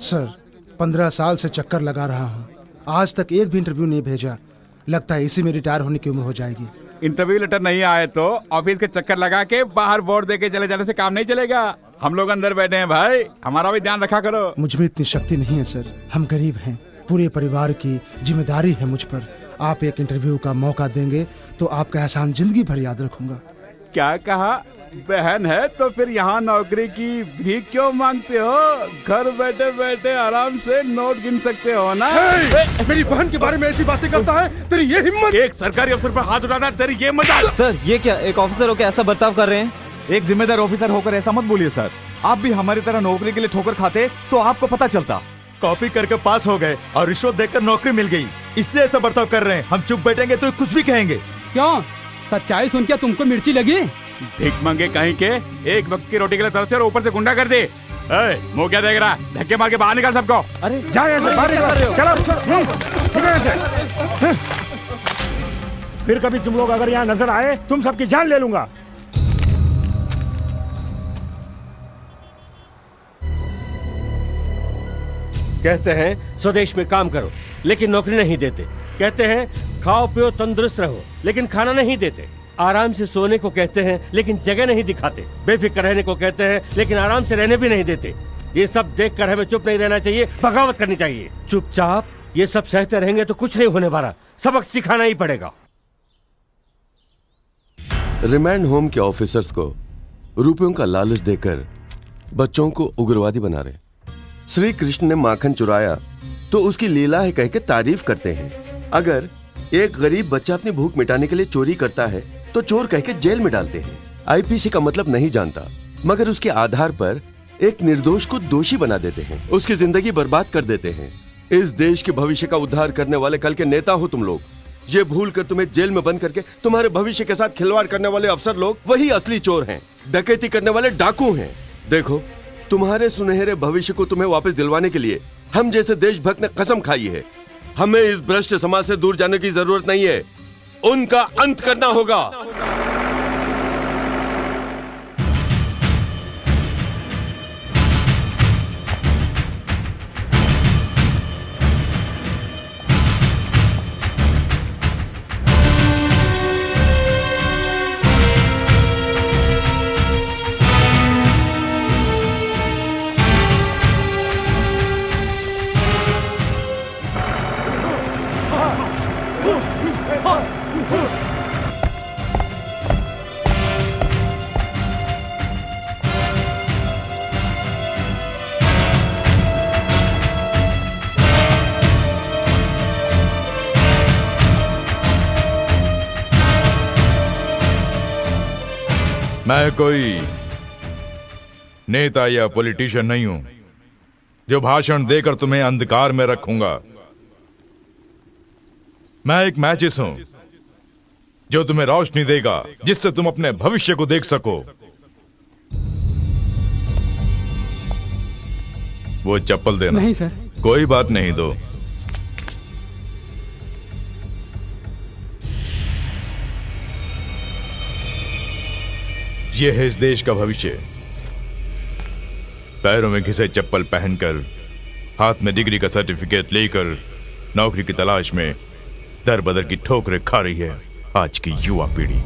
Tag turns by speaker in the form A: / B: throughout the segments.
A: Sir 15 साल से चक्कर लगा रहा हूँ, आज तक एक भी इंटरव्यू नहीं भेजा। लगता है इसी में रिटायर होने की उम्र हो जाएगी।
B: इंटरव्यू लेटर नहीं आए तो ऑफिस के चक्कर लगा के बाहर बोर्ड दे के चले जाने से काम नहीं चलेगा। हम लोग अंदर बैठे हैं भाई, हमारा भी ध्यान रखा करो।
A: मुझ में इतनी शक्ति नहीं है सर, हम गरीब हैं, पूरे परिवार की जिम्मेदारी है मुझ पर। आप एक इंटरव्यू का मौका देंगे तो आपका एहसान जिंदगी भर याद रखूंगा।
B: क्या कहा? बहन है तो फिर यहाँ नौकरी की भीख क्यों मांगते हो? घर बैठे बैठे आराम से नोट गिन सकते हो ना।
A: मेरी बहन के बारे में ऐसी बातें करता है, तेरी ये हिम्मत?
B: एक सरकारी अफसर पर हाथ उठाता, तेरी ये मजाक।
C: सर ये क्या, एक ऑफिसर होकर ऐसा बर्ताव कर रहे हैं?
D: एक जिम्मेदार ऑफिसर होकर ऐसा मत बोलिए सर। आप भी हमारी तरह नौकरी के लिए ठोकर खाते तो आपको पता चलता। कॉपी करके पास हो गए और रिश्वत देकर नौकरी मिल गई, इसलिए ऐसा बर्ताव कर रहे हैं। हम चुप बैठेंगे तो कुछ भी कहेंगे।
E: क्यों, सच्चाई सुन के तुमको मिर्ची लगी?
B: भीख मांगे कहीं के, एक वक्त की रोटी के लिए तरसते और ऊपर से गुंडा कर दे। मुंह क्या देख रहा? धक्के मार के बाहर निकाल सबको।
D: अरे जाए ऐसे बाहर निकाल।
F: फिर कभी तुम लोग अगर यहाँ नजर आए तुम सबकी जान ले लूंगा।
G: कहते हैं स्वदेश में काम करो लेकिन नौकरी नहीं देते। कहते हैं खाओ पियो तंदुरुस्त रहो लेकिन खाना नहीं देते। आराम से सोने को कहते हैं लेकिन जगह नहीं दिखाते। बेफिक्र रहने को कहते हैं लेकिन आराम से रहने भी नहीं देते। ये सब देखकर हमें चुप नहीं रहना चाहिए, बगावत करनी चाहिए। चुपचाप ये सब सहते रहेंगे तो कुछ नहीं होने वाला, सबक सिखाना ही पड़ेगा।
H: रिमांड होम के ऑफिसर्स को रुपयों का लालच देकर बच्चों को उग्रवादी बना रहे। श्री कृष्ण ने माखन चुराया तो उसकी लीला है कह के तारीफ करते हैं। अगर एक गरीब बच्चा अपनी भूख मिटाने के लिए चोरी करता है तो चोर कह के जेल में डालते हैं। आईपीसी का मतलब नहीं जानता, मगर उसके आधार पर एक निर्दोष को दोषी बना देते हैं, उसकी जिंदगी बर्बाद कर देते हैं। इस देश के भविष्य का उद्धार करने वाले कल के नेता हो तुम लोग। ये भूल कर तुम्हें जेल में बंद करके तुम्हारे भविष्य के साथ खिलवाड़ करने वाले अफसर लोग वही असली चोर हैं, डकैती करने वाले डाकू हैं। देखो, तुम्हारे सुनहरे भविष्य को तुम्हें वापस दिलवाने के लिए हम जैसे देशभक्त ने कसम खाई है। हमें इस भ्रष्ट समाज से दूर जाने की जरूरत नहीं है, उनका अंत करना होगा।
I: मैं कोई नेता या पॉलिटिशियन नहीं हूं जो भाषण देकर तुम्हें अंधकार में रखूंगा। मैं एक मैचिस हूं जो तुम्हें रोशनी देगा, जिससे तुम अपने भविष्य को देख सको। वो चप्पल देना।
E: नहीं सर।
I: कोई बात नहीं, दो। ये है इस देश का भविष्य। पैरों में घिसे चप्पल पहनकर, हाथ में डिग्री का सर्टिफिकेट लेकर नौकरी की तलाश में दर बदर की ठोकरें खा रही है आज की युवा पीढ़ी।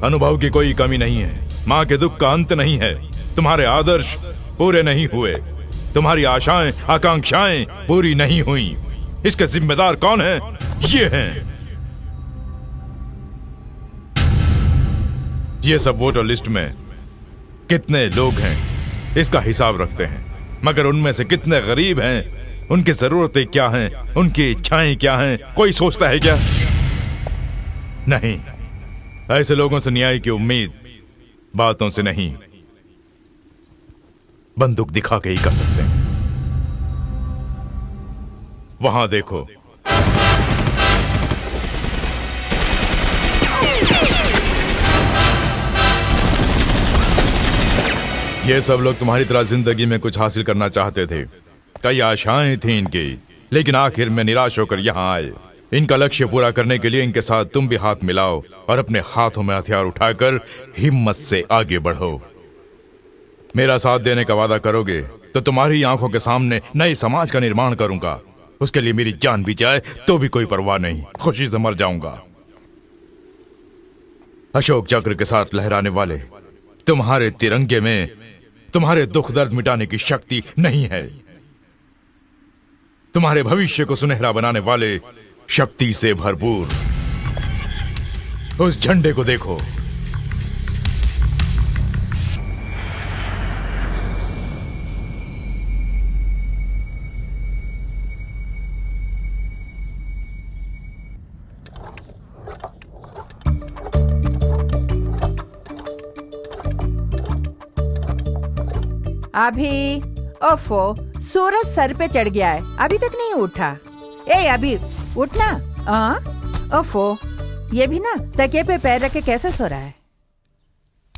I: अनुभव की कोई कमी नहीं है, मां के दुख का अंत नहीं है। तुम्हारे आदर्श पूरे नहीं हुए, तुम्हारी आशाएं आकांक्षाएं पूरी नहीं हुई। इसके जिम्मेदार कौन है? ये हैं। ये सब वोटर लिस्ट में कितने लोग हैं इसका हिसाब रखते हैं, मगर उनमें से कितने गरीब हैं, उनकी जरूरतें क्या हैं, उनकी इच्छाएं क्या हैं, कोई सोचता है क्या? नहीं। ऐसे लोगों से न्याय की उम्मीद बातों से नहीं, बंदूक दिखा के ही कर सकते हैं। वहां देखो, ये सब लोग तुम्हारी तरह जिंदगी में कुछ हासिल करना चाहते थे। कई आशाएं थी इनकी, लेकिन आखिर में निराश होकर यहां आए। इनका लक्ष्य पूरा करने के लिए इनके साथ तुम भी हाथ मिलाओ और अपने हाथों में हथियार उठाकर हिम्मत से आगे बढ़ो। मेरा साथ देने का वादा करोगे तो तुम्हारी आंखों के सामने नए समाज का निर्माण करूंगा। उसके लिए मेरी जान भी जाए तो भी कोई परवाह नहीं, खुशी से मर जाऊंगा। अशोक चक्र के साथ लहराने वाले तुम्हारे तिरंगे में तुम्हारे दुख दर्द मिटाने की शक्ति नहीं है। तुम्हारे भविष्य को सुनहरा बनाने वाले शक्ति से भरपूर उस झंडे को देखो।
J: अभी ओफो, सूरज सर पे चढ़ गया है, अभी तक नहीं उठा। ए अभी उठना। ओफो, ये भी ना तकिए पे पैर रख के कैसे सो रहा है?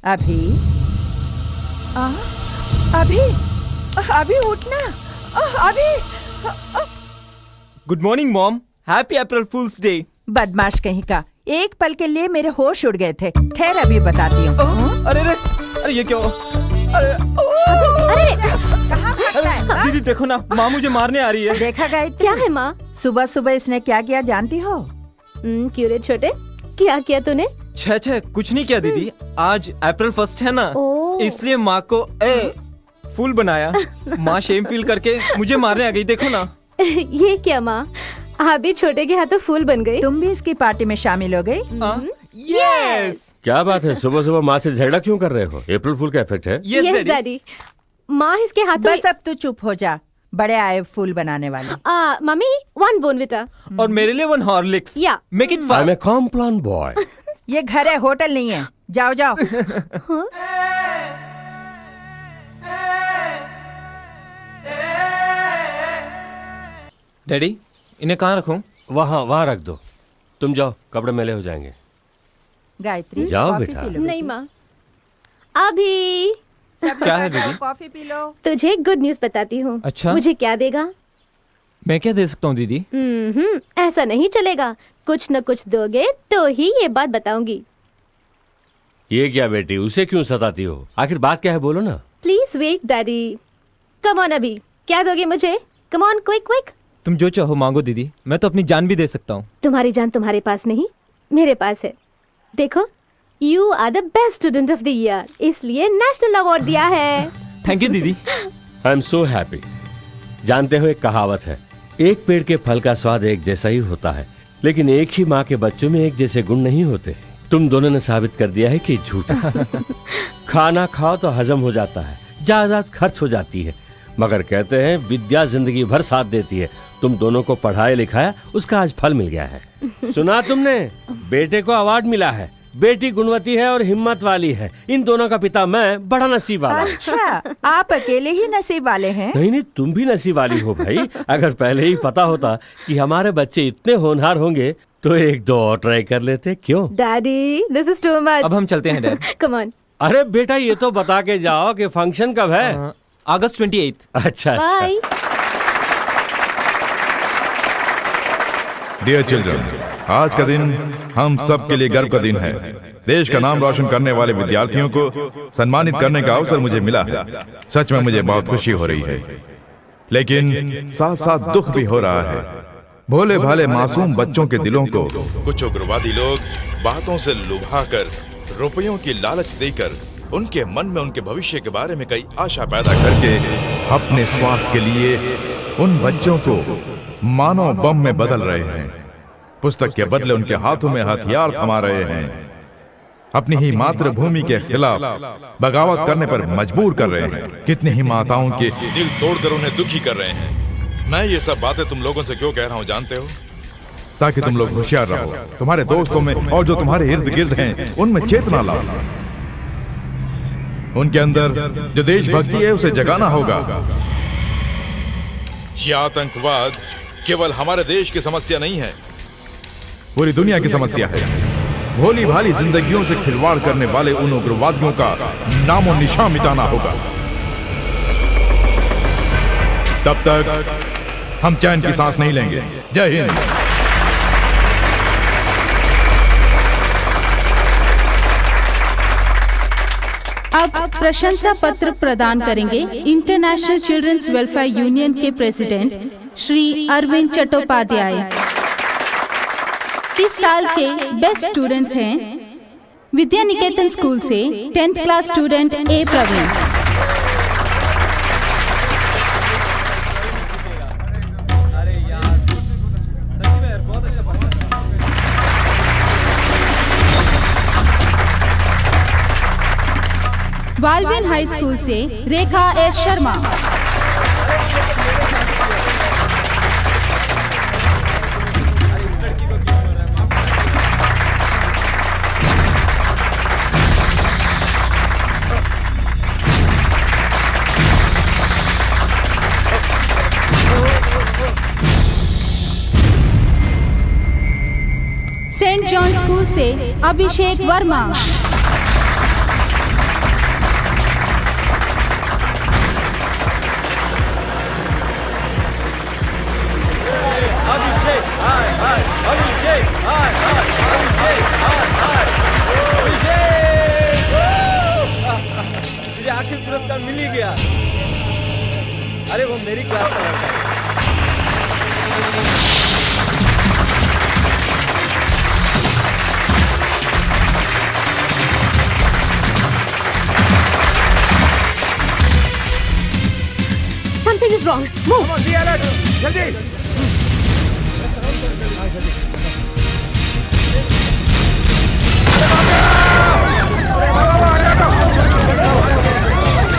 J: अभी अभी अभी उठना। अभी
C: good morning mom, happy April fools day.
J: बदमाश कहीं का, एक पल के लिए मेरे होश उड़ गए थे। ठहर अभी बताती हूँ।
C: अरे अरे अरे ये क्या? अरे
J: कहाँ भागता है?
C: दीदी देखो ना, माँ मुझे मारने आ रही है।
J: देखा गायत्री?
K: क्या है माँ?
J: सुबह सुबह इसने क्या किया जानती हो?
K: क्यों रे छोटे, क्या किया तूने?
C: छे कुछ नहीं किया दीदी, आज अप्रैल फर्स्ट है ना, इसलिए माँ को फूल बनाया। माँ शेम फील करके मुझे मारने आ गई, देखो ना।
K: ये क्या माँ, आप भी छोटे के हाथों फूल बन गई?
J: तुम भी इसकी पार्टी में शामिल हो गई?
C: यस।
G: क्या बात है, सुबह सुबह माँ से झगड़ा क्यों कर रहे हो? अप्रैल फूल का इफेक्ट है?
K: Yes daddy. माँ इसके हाथों।
J: बस अब तू चुप हो जा, बड़े आए फूल बनाने वाले।
K: मम्मी 1 बोर्नविटा
C: और मेरे लिए 1 हॉर्लिक्स।
K: या
C: make it
G: I am
C: fast.
G: A Complan boy.
J: ये घर है, होटल नहीं है। जाओ जाओ।
C: डैडी इन्हें कहाँ रखूं?
G: वहाँ रख दो। तुम जाओ, कपड़े मैले हो जाएंगे।
J: गायत्री
G: जाओ
J: कॉफी
G: बेटा।
J: P low.
K: नहीं माँ, अभी
J: सब
C: क्या है
J: लोग
C: दीदी?
J: Coffee P low.
K: तुझे गुड न्यूज बताती हूँ।
C: अच्छा?
K: मुझे क्या देगा?
C: मैं क्या दे सकता हूँ दीदी?
K: ऐसा नहीं चलेगा, कुछ न कुछ दोगे तो ही ये बात बताऊंगी।
G: ये क्या बेटी, उसे क्यों सताती हो? आखिर बात क्या है, बोलो ना।
K: Please wait daddy. Come on, अभी क्या दोगे मुझे? Come on, quick quick.
C: तुम जो चाहो मांगो दीदी, मैं तो अपनी जान भी दे सकता हूँ।
K: तुम्हारी जान तुम्हारे पास नहीं, मेरे पास है। देखो, you are the best student of the year, इसलिए नेशनल अवार्ड दिया है।
C: थैंक यू दीदी।
G: I am so happy. जानते हो, एक कहावत है, एक पेड़ के फल का स्वाद एक जैसा ही होता है, लेकिन एक ही माँ के बच्चों में एक जैसे गुण नहीं होते। तुम दोनों ने साबित कर दिया है कि झूठा। खाना खाओ तो हजम हो जाता है, जायदाद खर्च हो जाती है, मगर कहते हैं विद्या जिंदगी भर साथ देती है। तुम दोनों को पढ़ाया लिखाया, उसका आज फल मिल गया है। सुना तुमने, बेटे को अवार्ड मिला है। बेटी गुणवती है और हिम्मत वाली है। इन दोनों का पिता मैं, बड़ा नसीब वाला।
J: अच्छा, आप अकेले ही नसीब वाले हैं?
G: नहीं, तुम भी नसीब वाली हो भाई। अगर पहले ही पता होता कि हमारे बच्चे इतने होनहार होंगे तो 1-2 और ट्राई कर लेते, क्यों?
K: Daddy this is too much.
C: अब हम चलते हैं डैड।
K: Come on.
G: अरे बेटा, ये तो बता के जाओ कि फंक्शन कब है?
C: अगस्त 28।
G: अच्छा।
K: बाय।
I: डियर चिल्ड्रन, आज का दिन हम सब के लिए गर्व का दिन है। देश का नाम रोशन करने वाले विद्यार्थियों को सम्मानित करने का अवसर मुझे मिला है। सच में मुझे बहुत खुशी हो रही है, लेकिन साथ साथ दुख भी हो रहा है। भोले भाले मासूम बच्चों के दिलों को कुछ उग्रवादी लोग बातों से लुभाकर, रुपयों की लालच देकर, उनके मन में उनके भविष्य के बारे में कई आशा पैदा करके अपने स्वार्थ के लिए उन बच्चों को मानव बम में बदल रहे हैं। पुस्तक के बदले उनके हाथों में हथियार थमा रहे हैं। अपनी ही मातृभूमि के खिलाफ बगावत करने पर मजबूर कर रहे हैं। कितनी ही माताओं के दिल तोड़कर उन्हें दुखी कर रहे हैं। मैं ये सब बातें तुम लोगों से क्यों कह रहा हूँ जानते हो? ताकि तुम लोग होशियार रहो, तुम्हारे दोस्तों में और जो तुम्हारे इर्द गिर्द हैं उनमें चेतना लाओ। उनके अंदर जो देशभक्ति है उसे जगाना होगा। यह आतंकवाद केवल हमारे देश की समस्या नहीं है, पूरी दुनिया की समस्या है। भोली भाली जिंदगियों से खिलवाड़ करने वाले उन उग्रवादियों का नामो निशान मिटाना होगा। तब तक हम चैन की सांस नहीं लेंगे। जय हिंद।
L: अब प्रशंसा पत्र प्रदान करेंगे इंटरनेशनल चिल्ड्रंस वेलफेयर यूनियन के प्रेसिडेंट श्री अरविंद चट्टोपाध्याय। इस साल के बेस्ट स्टूडेंट्स हैं विद्या निकेतन स्कूल से 10th class student A Praveen. Baldwin high school से Rekha S Sharma. Saint John school से अभिषेक वर्मा।
C: आखिर पुरस्कार मिल ही गया। अरे वो मेरी क्लास का लड़का है।
K: Something is wrong. Move.
F: जल्दी।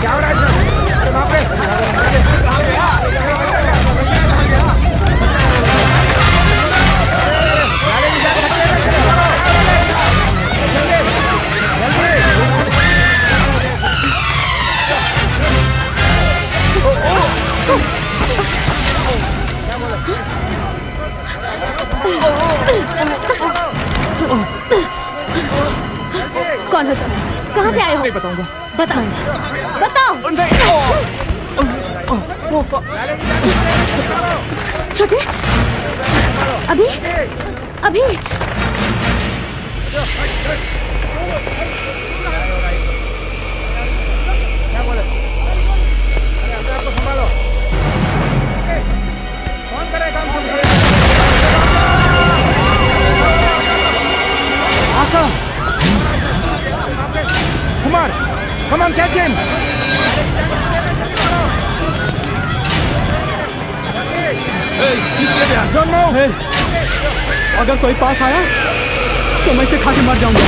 F: क्या हो रहा है सर? अरे बाप रे!
K: कौन हो तुम? कहाँ से आए हो?
F: नहीं बताऊंगा।
K: बताओ, बताओ। छोटे, अभी, अभी।
F: क्या बोले? अरे आपको संभालो। कौन करेगा? आशा। Kumar, come on, catch him.
E: Don't move. अगर कोई पास आया तो मैं इसे खा के मर जाऊंगा।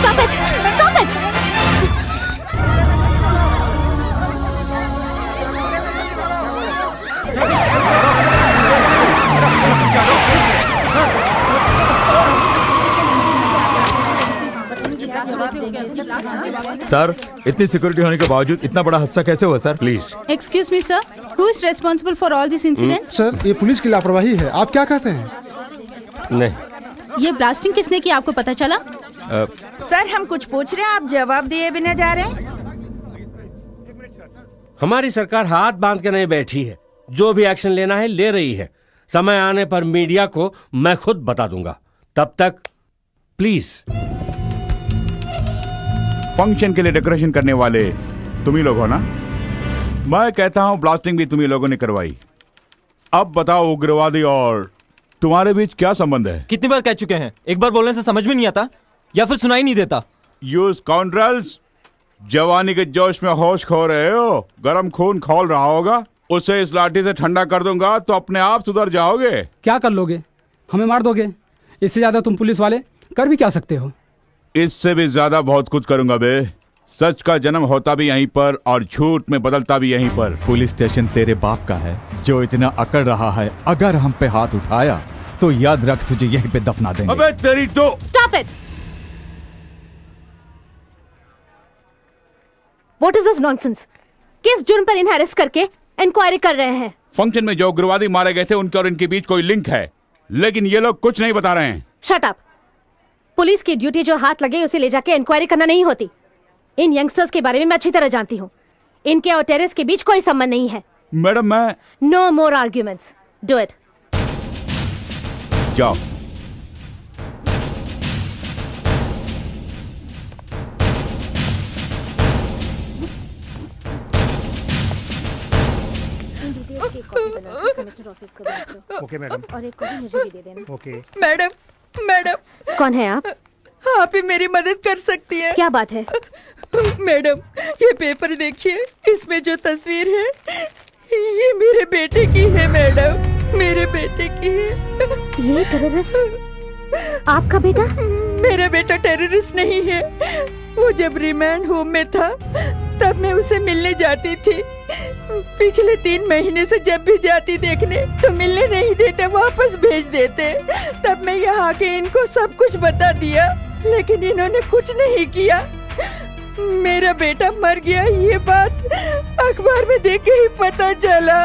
K: Stop it! Stop it!
D: Sir, इतनी सिक्योरिटी होने के बावजूद इतना बड़ा हादसा कैसे हुआ sir?
G: Please.
L: Excuse me sir, who is responsible for all this incidents?
A: Sir, ये पुलिस की लापरवाही है। आप क्या कहते हैं?
G: नहीं।
L: ये ब्लास्टिंग किसने की आपको पता चला?
J: सर, हम कुछ पूछ रहे हैं, आप जवाब दिए बिना जा रहे हैं।
G: हमारी सरकार हाथ बांध के नहीं बैठी है, जो भी एक्शन लेना है ले रही है। समय आने पर मीडिया को मैं खुद बता दूंगा। तब तक प्लीज।
B: फंक्शन के लिए डेकोरेशन करने वाले तुम ही लोग हो ना? मैं कहता हूं ब्लास्टिंग भी तुम ही लोगों ने करवाई। अब बताओ, उग्रवादी और तुम्हारे बीच क्या संबंध है?
C: कितनी बार कह चुके हैं, एक बार बोलने से समझ में नहीं आता या फिर सुनाई नहीं देता।
B: यू स्काउंड्रल्स, जवानी के जोश में होश खो रहे हो। गरम खून खौल रहा होगा, उसे इस लाठी से ठंडा कर दूंगा तो अपने आप सुधर जाओगे।
E: क्या कर लोगे? हमें मार दोगे? इससे ज्यादा तुम पुलिस वाले कर भी क्या सकते हो?
B: इससे भी ज्यादा बहुत कुछ करूंगा बे। सच का जन्म होता भी यहीं पर और झूठ में बदलता भी यहीं पर।
D: पुलिस स्टेशन तेरे बाप का है जो इतना अकड़ रहा है। अगर हम पे हाथ उठाया तो याद रख, तुझे यहीं पे दफना देंगे।
B: अबे तेरी तो।
K: Stop it! What is this nonsense? किस जुर्म पर इन्हें अरेस्ट करके इंक्वायरी कर रहे हैं?
B: फंक्शन में जो उग्रवादी मारे गए थे उनके और इनके बीच कोई लिंक है। लेकिन ये लोग कुछ नहीं बता रहे हैं।
K: Shut up. पुलिस की ड्यूटी जो हाथ लगे उसे ले जाके इंक्वायरी करना नहीं होती। इन यंगस्टर्स के बारे में मैं अच्छी तरह जानती हूँ। इनके और टेरेस के बीच कोई संबंध नहीं है।
B: मैडम मैं
K: no more arguments, do it.
B: जाओ।
F: Okay madam.
K: और एक कॉपी मुझे भी दे देना।
F: ओके
J: मैडम मैडम,
K: कौन है आप?
J: आप ही मेरी मदद कर सकती हैं।
K: क्या बात है?
J: मैडम ये पेपर देखिए, इसमें जो तस्वीर है ये मेरे बेटे की है मैडम, मेरे बेटे की है।
K: ये टेररिस्ट आपका बेटा?
J: मेरा बेटा टेररिस्ट नहीं है। वो जब रिमांड होम में था तब मैं उसे मिलने जाती थी। पिछले 3 महीने से जब भी जाती देखने तो मिलने नहीं देते, वापस भेज देते। तब मैं यहाँ आके इनको सब कुछ बता दिया, लेकिन इन्होंने कुछ नहीं किया। मेरा बेटा मर गया ये बात अखबार में देख के ही पता चला।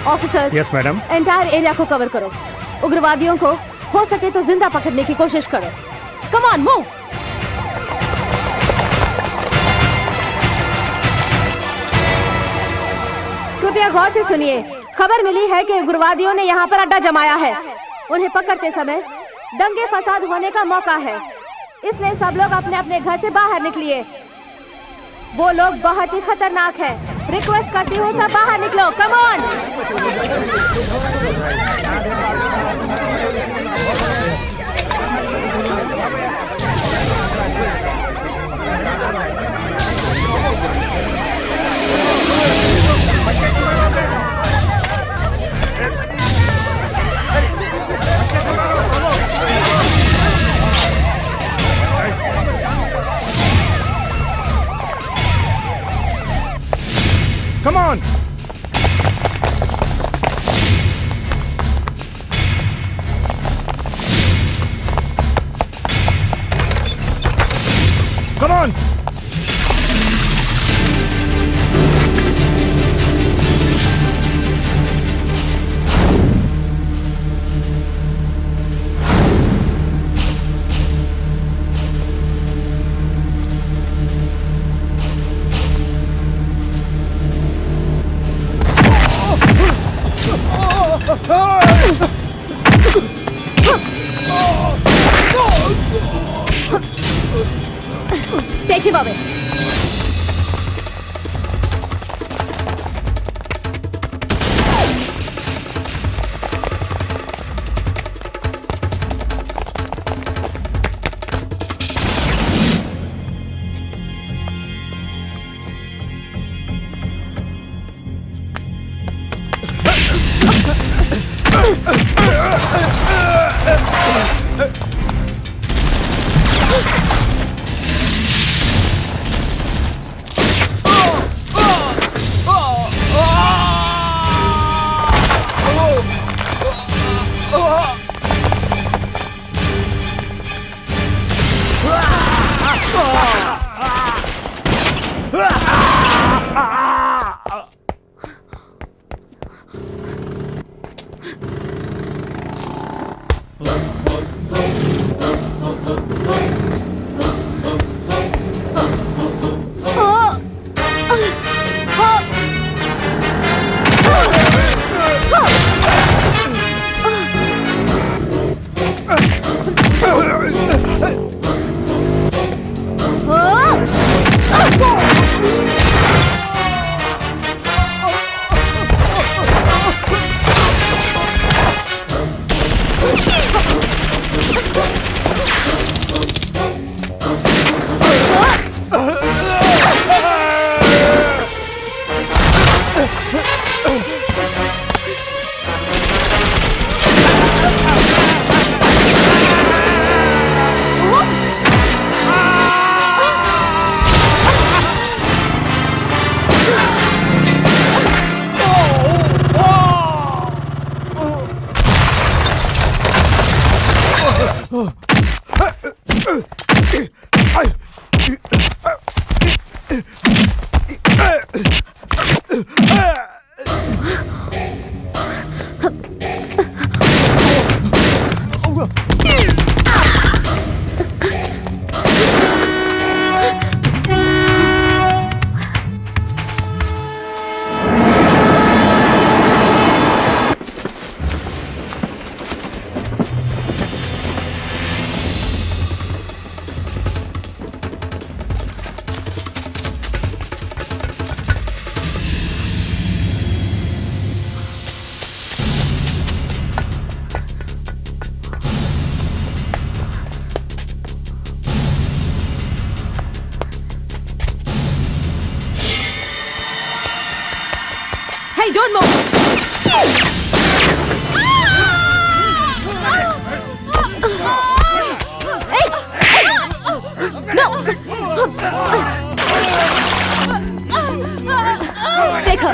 K: Officers,
F: yes madam.
K: Entire area को कवर करो। उग्रवादियों को हो सके तो जिंदा पकड़ने की कोशिश करो। Come on, move. कृपया गौर से सुनिए। खबर मिली है कि उग्रवादियों ने यहाँ पर अड्डा जमाया है। उन्हें पकड़ते समय दंगे फसाद होने का मौका है, इसलिए सब लोग अपने अपने घर से बाहर निकलिए। वो लोग बहुत ही खतरनाक है। रिक्वेस्ट करती हूँ सब बाहर निकलो। Come on.
F: Come on! Come on!
K: Take him away. Hey, don't move! Hey! No! देखो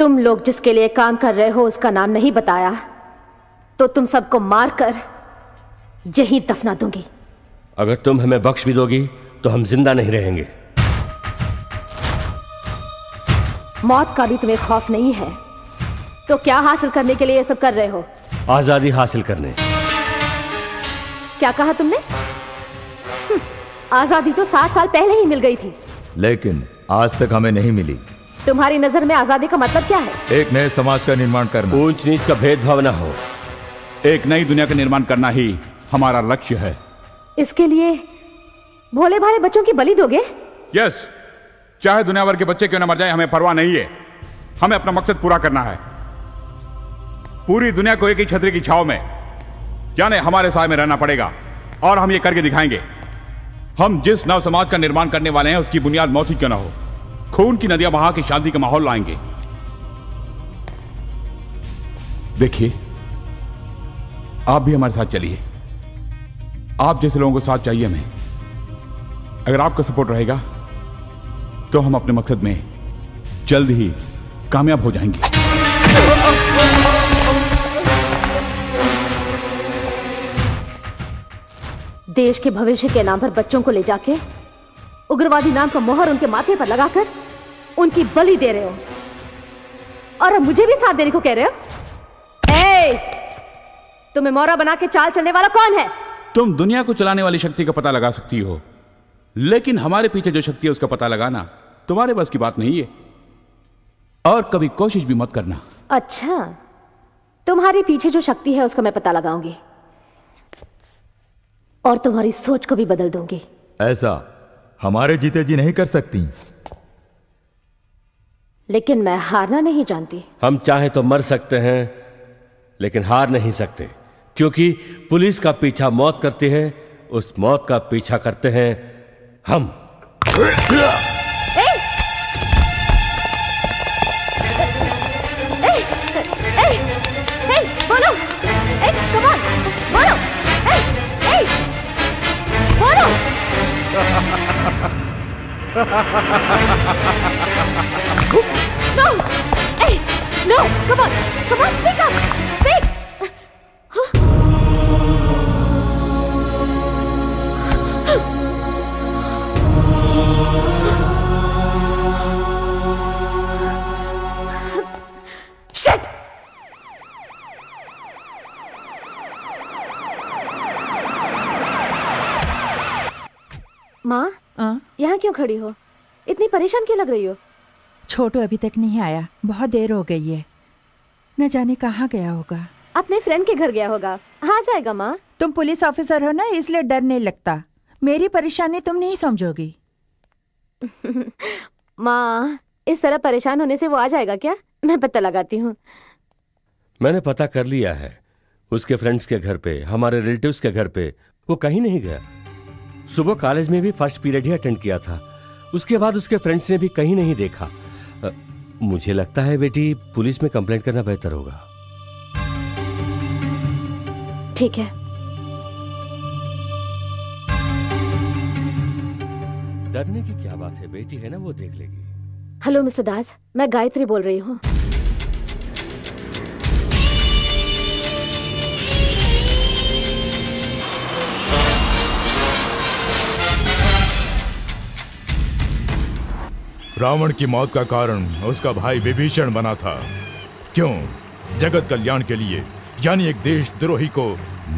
K: तुम लोग जिसके लिए काम कर रहे हो उसका नाम नहीं बताया तो तुम सबको मारकर यहीं दफना दूंगी।
G: अगर तुम हमें बख्श भी दोगी तो हम जिंदा नहीं रहेंगे।
K: मौत का भी तुम्हें खौफ नहीं है तो क्या हासिल करने के लिए ये सब कर रहे हो?
G: आजादी हासिल करने।
K: क्या कहा तुमने? आजादी तो 60 साल पहले ही मिल गई थी।
D: लेकिन आज तक हमें नहीं मिली।
K: तुम्हारी नजर में आजादी का मतलब क्या है?
D: एक नए समाज का निर्माण करना।
G: ऊंच नीच का भेदभाव ना हो।
B: एक नई दुनिया का निर्माण करना ही हमारा लक्ष्य है।
K: इसके लिए भोले भाले बच्चों की बलि दोगे?
B: यस, चाहे दुनिया भर के बच्चे क्यों न मर जाए हमें परवाह नहीं है। हमें अपना मकसद पूरा करना है। पूरी दुनिया को एक ही छतरी की छांव में यानी हमारे साए में रहना पड़ेगा और हम ये करके दिखाएंगे। हम जिस नव समाज का निर्माण करने वाले हैं उसकी बुनियाद मौत ही क्यों ना हो, खून की नदियां बहा के शांति का माहौल लाएंगे। देखिए, आप भी हमारे साथ चलिए। आप जैसे लोगों को साथ चाहिए हमें। अगर आपका सपोर्ट रहेगा तो हम अपने मकसद में जल्द ही कामयाब हो जाएंगे।
K: देश के भविष्य के नाम पर बच्चों को ले जाके उग्रवादी नाम का मोहर उनके माथे पर लगाकर उनकी बलि दे रहे हो और अब मुझे भी साथ देने को कह रहे हो? ए, तुम्हें मोहरा बना के चाल चलने वाला कौन है?
B: तुम दुनिया को चलाने वाली शक्ति का पता लगा सकती हो, लेकिन हमारे पीछे जो शक्ति है उसका पता लगाना तुम्हारे बस की बात नहीं है और कभी कोशिश भी मत करना।
K: अच्छा, तुम्हारे पीछे जो शक्ति है उसका मैं पता लगाऊंगी और तुम्हारी सोच को भी बदल दूंगी।
D: ऐसा हमारे जीते जी नहीं कर सकती।
K: लेकिन मैं हारना नहीं जानती।
G: हम चाहे तो मर सकते हैं लेकिन हार नहीं सकते, क्योंकि पुलिस का पीछा मौत करती है, उस मौत का पीछा करते हैं हम।
K: बोलो, come on, बोलो, बोलो। No, no, come on, speak up, speak. Shit! माँ, यहाँ क्यों खड़ी हो? इतनी परेशान क्यों लग रही हो?
J: छोटू अभी तक नहीं आया, बहुत देर हो गई है। न जाने कहाँ गया होगा।
K: अपने फ्रेंड के घर गया होगा, आ जाएगा माँ।
J: तुम पुलिस ऑफिसर हो ना, इसलिए डर नहीं लगता। मेरी परेशानी तुम नहीं समझोगी।
K: माँ, इस तरह परेशान होने से वो आ जाएगा क्या? मैं पता लगाती हूँ।
G: मैंने पता कर लिया है, उसके फ्रेंड्स के घर पे, हमारे रिलेटिव्स के घर पे वो कहीं नहीं गया। सुबह कॉलेज में भी फर्स्ट पीरियड ही अटेंड किया था, उसके बाद उसके फ्रेंड्स ने भी कहीं नहीं देखा। मुझे लगता है बेटी, पुलिस में कंप्लेंट करना बेहतर होगा।
K: ठीक है।
G: डरने की क्या बात है, बेटी है ना, वो देख लेगी।
K: हेलो मिस्टर दास, मैं गायत्री बोल रही हूँ।
I: रावण की मौत का कारण उसका भाई विभीषण बना था। क्यों? जगत कल्याण के लिए, यानी एक देशद्रोही को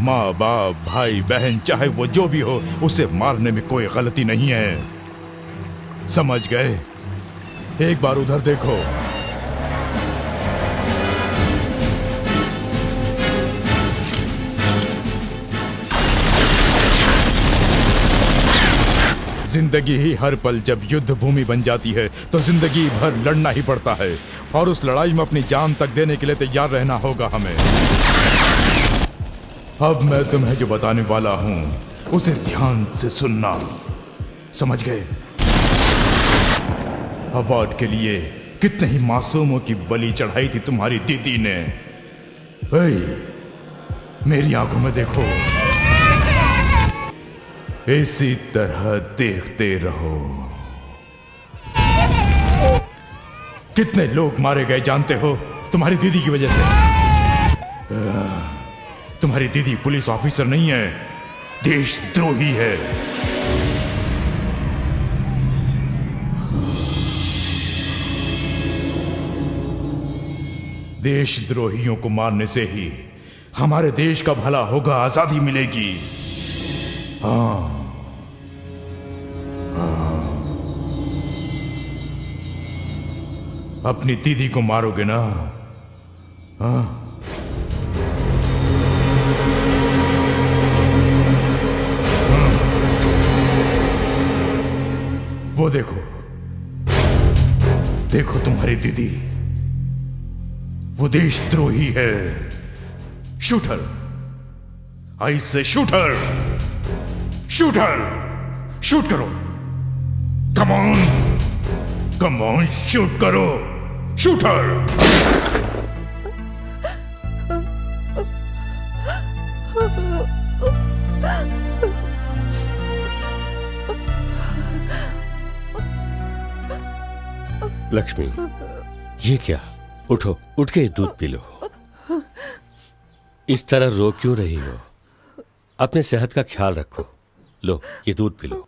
I: माँ बाप भाई बहन चाहे वो जो भी हो, उसे मारने में कोई गलती नहीं है। समझ गए? एक बार उधर देखो। जिंदगी ही हर पल जब युद्ध भूमि बन जाती है तो जिंदगी भर लड़ना ही पड़ता है, और उस लड़ाई में अपनी जान तक देने के लिए तैयार रहना होगा हमें। अब मैं तुम्हें जो बताने वाला हूं उसे ध्यान से सुनना, समझ गए? अवार्ड के लिए कितने ही मासूमों की बलि चढ़ाई थी तुम्हारी दीदी ने। मेरी आंखों में देखो, इसी तरह देखते रहो। कितने लोग मारे गए जानते हो तुम्हारी दीदी की वजह से? तुम्हारी दीदी पुलिस ऑफिसर नहीं है, देशद्रोही है। देशद्रोहियों को मारने से ही हमारे देश का भला होगा, आजादी मिलेगी। हाँ, अपनी दीदी को मारोगे ना? हाँ? वो देखो, देखो तुम्हारी दीदी, वो देशद्रोही है। शूटर, आई से शूटर, शूटर, शूट करो। Come on, come on, shoot करो, शूटर।
G: लक्ष्मी, ये क्या? उठो, उठ के दूध पी लो। इस तरह रो क्यों रही हो? अपने सेहत का ख्याल रखो। लो, ये दूध पी लो।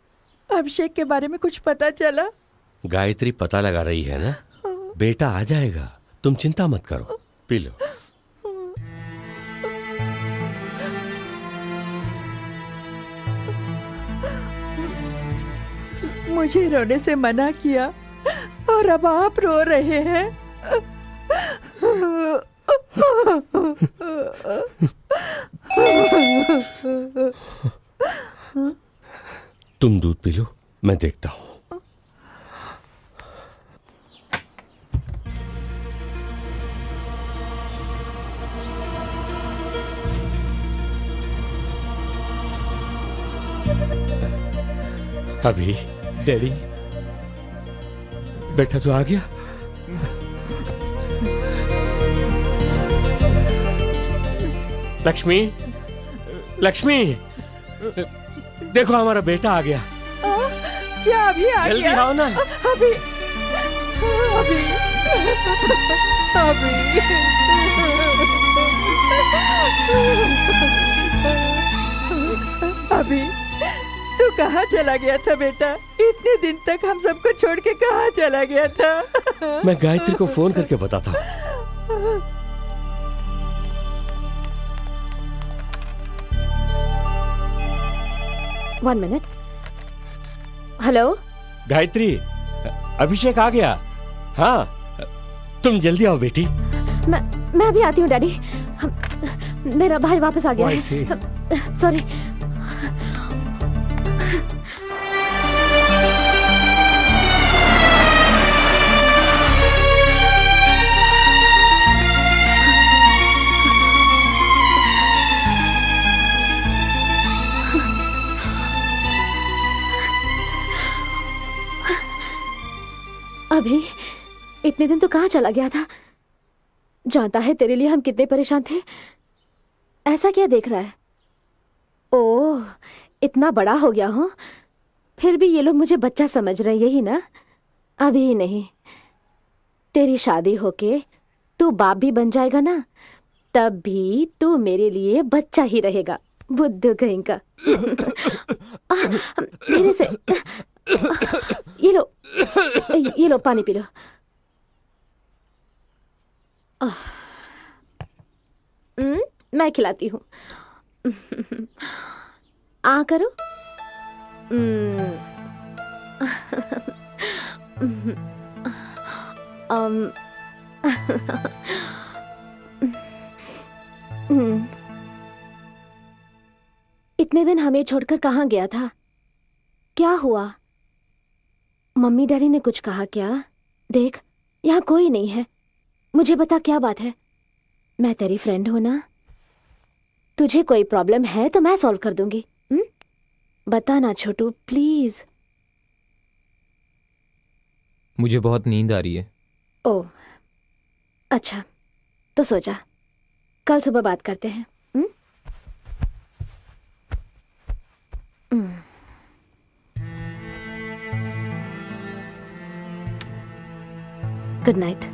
J: अभिषेक के बारे में कुछ पता चला?
G: गायत्री पता लगा रही है ना, बेटा आ जाएगा, तुम चिंता मत करो, पी लो।
J: मुझे रोने से मना किया और अब आप रो रहे हैं।
G: तुम दूध पी लो, मैं देखता हूं। अभी
E: डैडी,
G: बेटा तो आ गया। लक्ष्मी, लक्ष्मी, देखो हमारा बेटा आ गया।
J: क्या अभी आ
G: जल्दी
J: गया?
G: आओ ना।
J: अभी अभी अभी तू कहाँ चला गया था बेटा? इतने दिन तक हम सबको छोड़ के कहाँ चला गया था?
G: मैं गायत्री को फोन करके बताता हूँ।
K: One minute. हेलो
G: गायत्री, अभिषेक आ गया। हाँ, तुम जल्दी आओ बेटी।
K: मैं अभी आती हूँ डैडी। मेरा भाई वापस आ गया है। सॉरी। अभी इतने दिन तो कहाँ चला गया था? जानता है तेरे लिए हम कितने परेशान थे। ऐसा क्या देख रहा है? ओह, इतना बड़ा हो गया हूँ, फिर भी ये लोग मुझे बच्चा समझ रहे हैं, यही ना? अभी नहीं, तेरी शादी होके तू बाप भी बन जाएगा ना, तब भी तू मेरे लिए बच्चा ही रहेगा। बुद्धू कहीं का। धीरे से। ये लो पानी पी लो। मैं खिलाती हूँ। आ करो। इतने दिन हमें छोड़कर कहाँ गया था? क्या हुआ? मम्मी डैडी ने कुछ कहा क्या? देख, यहाँ कोई नहीं है। मुझे बता क्या बात है? मैं तेरी फ्रेंड हूं ना? तुझे कोई प्रॉब्लम है तो मैं सॉल्व कर दूंगी। बता ना छोटू, प्लीज।
C: मुझे बहुत नींद आ रही है।
K: ओह, अच्छा, तो सो जा। कल सुबह बात करते हैं। Good night.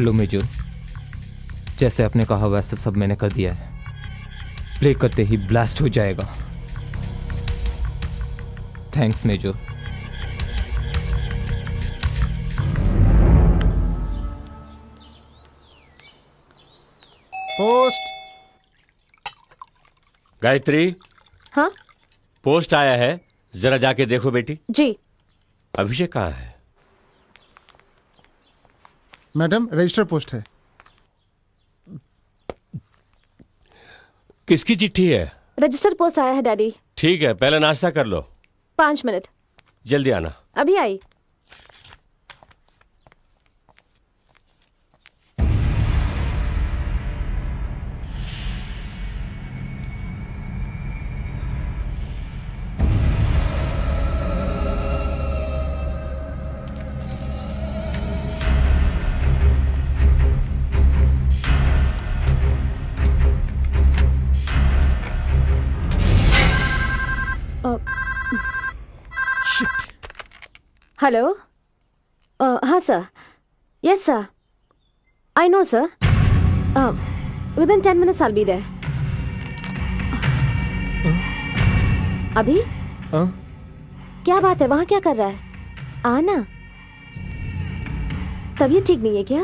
C: हेलो मेजर, जैसे आपने कहा वैसे सब मैंने कर दिया है। प्ले करते ही ब्लास्ट हो जाएगा। Thanks major.
G: पोस्ट। गायत्री।
K: हाँ
G: पोस्ट आया है, जरा जाके देखो बेटी।
K: जी।
G: अभिषेक कहाँ है?
A: मैडम रजिस्टर पोस्ट है।
G: किसकी चिट्ठी है?
K: रजिस्टर पोस्ट आया है डैडी।
G: ठीक है, पहले नाश्ता कर लो।
K: 5 मिनट।
G: जल्दी आना।
K: अभी आई। हेलो। हाँ sir. Yes sir. I know sir. Within 10 minutes I will be there. अभी? क्या बात है, वहां क्या कर रहा है? आना। तबीयत ठीक नहीं है क्या?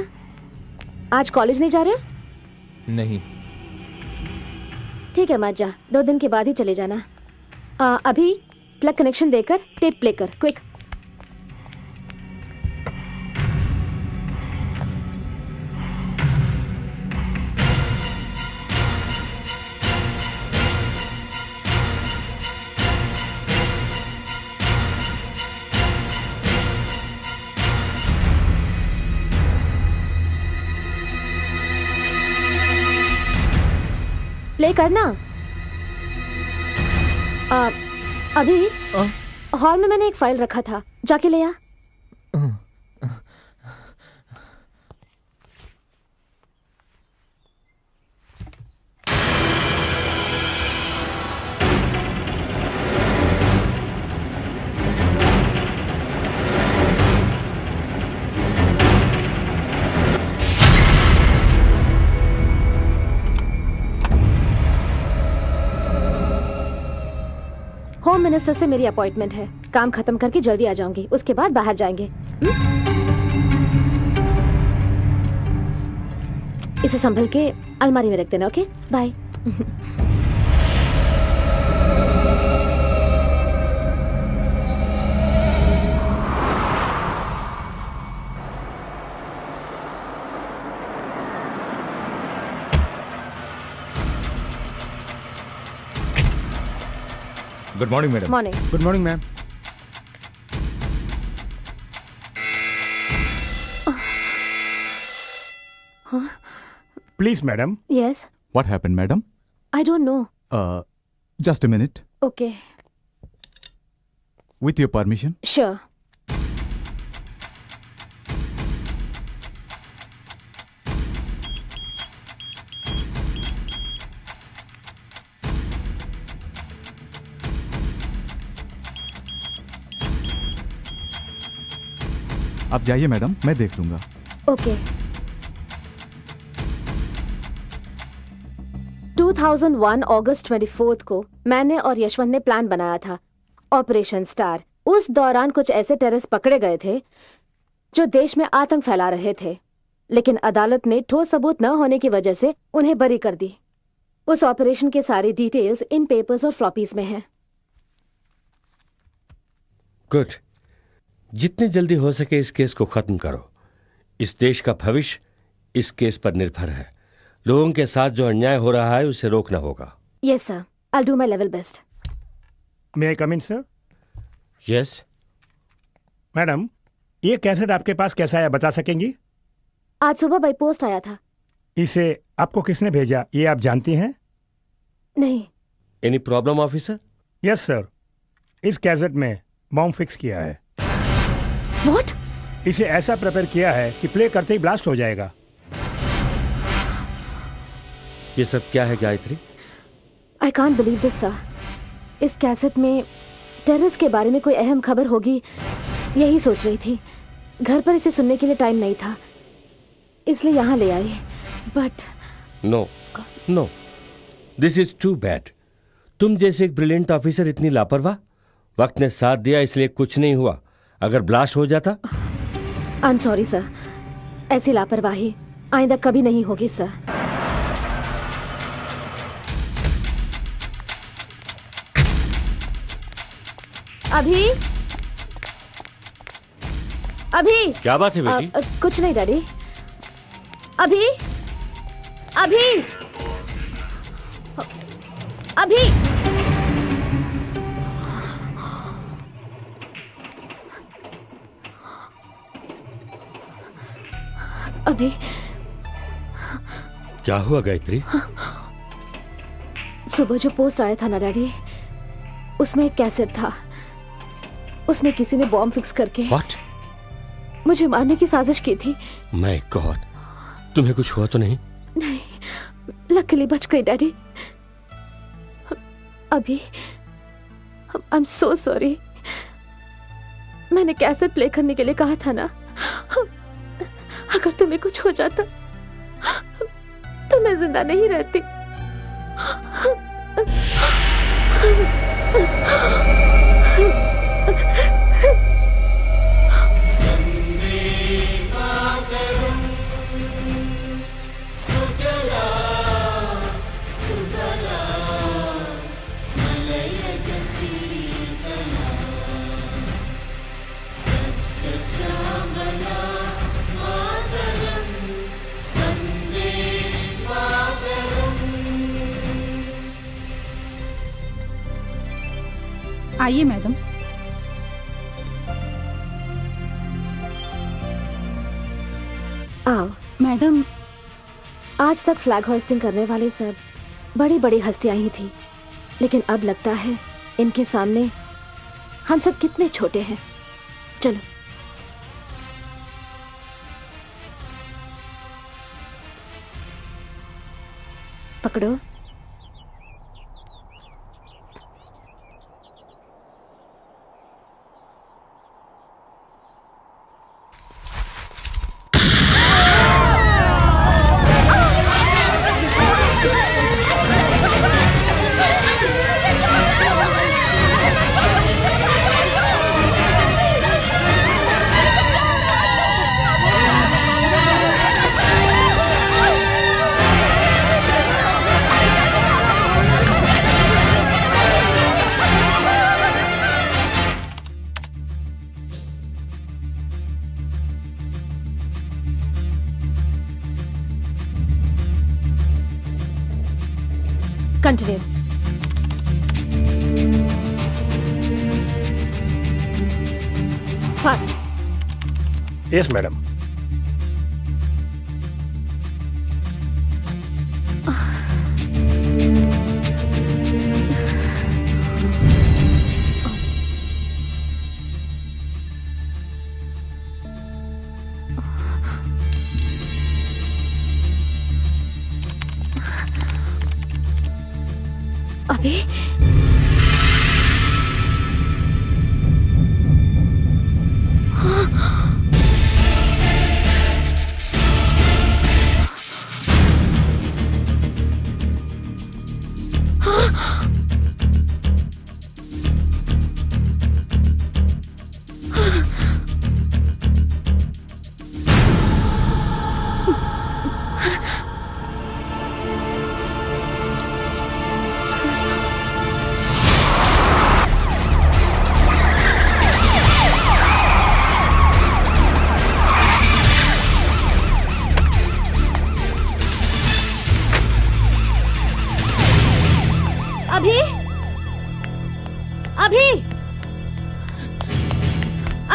K: आज कॉलेज नहीं जा रहे हो?
C: नहीं।
K: ठीक है मत जा, 2 दिन के बाद ही चले जाना। अभी प्लग कनेक्शन देकर टेप प्ले कर, क्विक। प्ले करना। अभी हॉल में मैंने एक फाइल रखा था, जाके ले आ। होम मिनिस्टर से मेरी अपॉइंटमेंट है, काम खत्म करके जल्दी आ जाऊंगी, उसके बाद बाहर जाएंगे। इसे संभल के अलमारी में रख देना, okay? Bye.
D: Good morning madam.
K: Morning.
A: Good morning ma'am.
F: Please, madam.
K: Yes.
D: What happened, madam?
K: I don't know.
D: Just a minute.
K: Okay.
D: With your permission.
K: Sure.
D: आप जाइए मैडम, मैं देख लूंगा।
K: ओके। 2001 अगस्त 24 को मैंने और यशवंत ने प्लान बनाया था, ऑपरेशन स्टार। उस दौरान कुछ ऐसे टेररिस्ट पकड़े गए थे जो देश में आतंक फैला रहे थे, लेकिन अदालत ने ठोस सबूत न होने की वजह से उन्हें बरी कर दी। उस ऑपरेशन के सारे डिटेल्स इन पेपर्स और फ्लॉपीज में हैं।
G: गुड। जितनी जल्दी हो सके इस केस को खत्म करो। इस देश का भविष्य इस केस पर निर्भर है। लोगों के साथ जो अन्याय हो रहा है उसे रोकना होगा।
K: Yes sir, I will do my level best.
F: May I come in, sir?
G: Yes.
F: Madam, ये कैसेट आपके पास कैसा आया, बता सकेंगी?
K: आज सुबह बाई पोस्ट आया था।
F: इसे आपको किसने भेजा, ये आप जानती हैं?
K: नहीं।
G: Any problem officer?
F: Yes sir, इस कैसेट में बॉम्ब फिक्स किया है।
K: What?
F: इसे ऐसा प्रिपेयर किया है कि प्ले करते ही ब्लास्ट हो जाएगा।
G: ये सब क्या है Gayatri?
K: I can't believe this sir. इस कैसेट में टेररिस्ट के बारे में कोई अहम खबर होगी, यही सोच रही थी। घर पर इसे सुनने के लिए टाइम नहीं था, इसलिए यहाँ ले आई, but
G: no no, this is too bad. तुम जैसे एक ब्रिलियंट ऑफिसर इतनी लापरवाह। वक्त ने साथ दिया इसलिए कुछ नहीं हुआ, अगर ब्लास्ट हो जाता।
K: आई एम सॉरी सर, ऐसी लापरवाही आइंदा कभी नहीं होगी सर। अभी अभी
G: क्या बात है बेटी?
K: कुछ नहीं डैडी। अभी अभी अभी अभी
G: क्या हुआ गायत्री?
K: सुबह जो पोस्ट आया था ना डैडी, उसमें एक कैसेट था। उसमें किसी ने बॉम्ब फिक्स करके
G: What?
K: मुझे मारने की साजिश की थी।
G: माय गॉड, तुम्हें कुछ हुआ तो नहीं?
K: नहीं, लकीली बच गई डैडी। अभी आई एम सो सॉरी। मैंने कैसेट प्ले करने के लिए कहा था ना, अगर तुम्हें कुछ हो जाता तो मैं जिंदा नहीं रहती।
L: आइए मैडम।
K: आओ
L: मैडम।
K: आज तक फ्लैग होस्टिंग करने वाले सब बड़ी बड़ी हस्तियां ही थी, लेकिन अब लगता है इनके सामने हम सब कितने छोटे हैं। चलो पकड़ो। Continue. Fast.
F: Yes madam.
K: अभी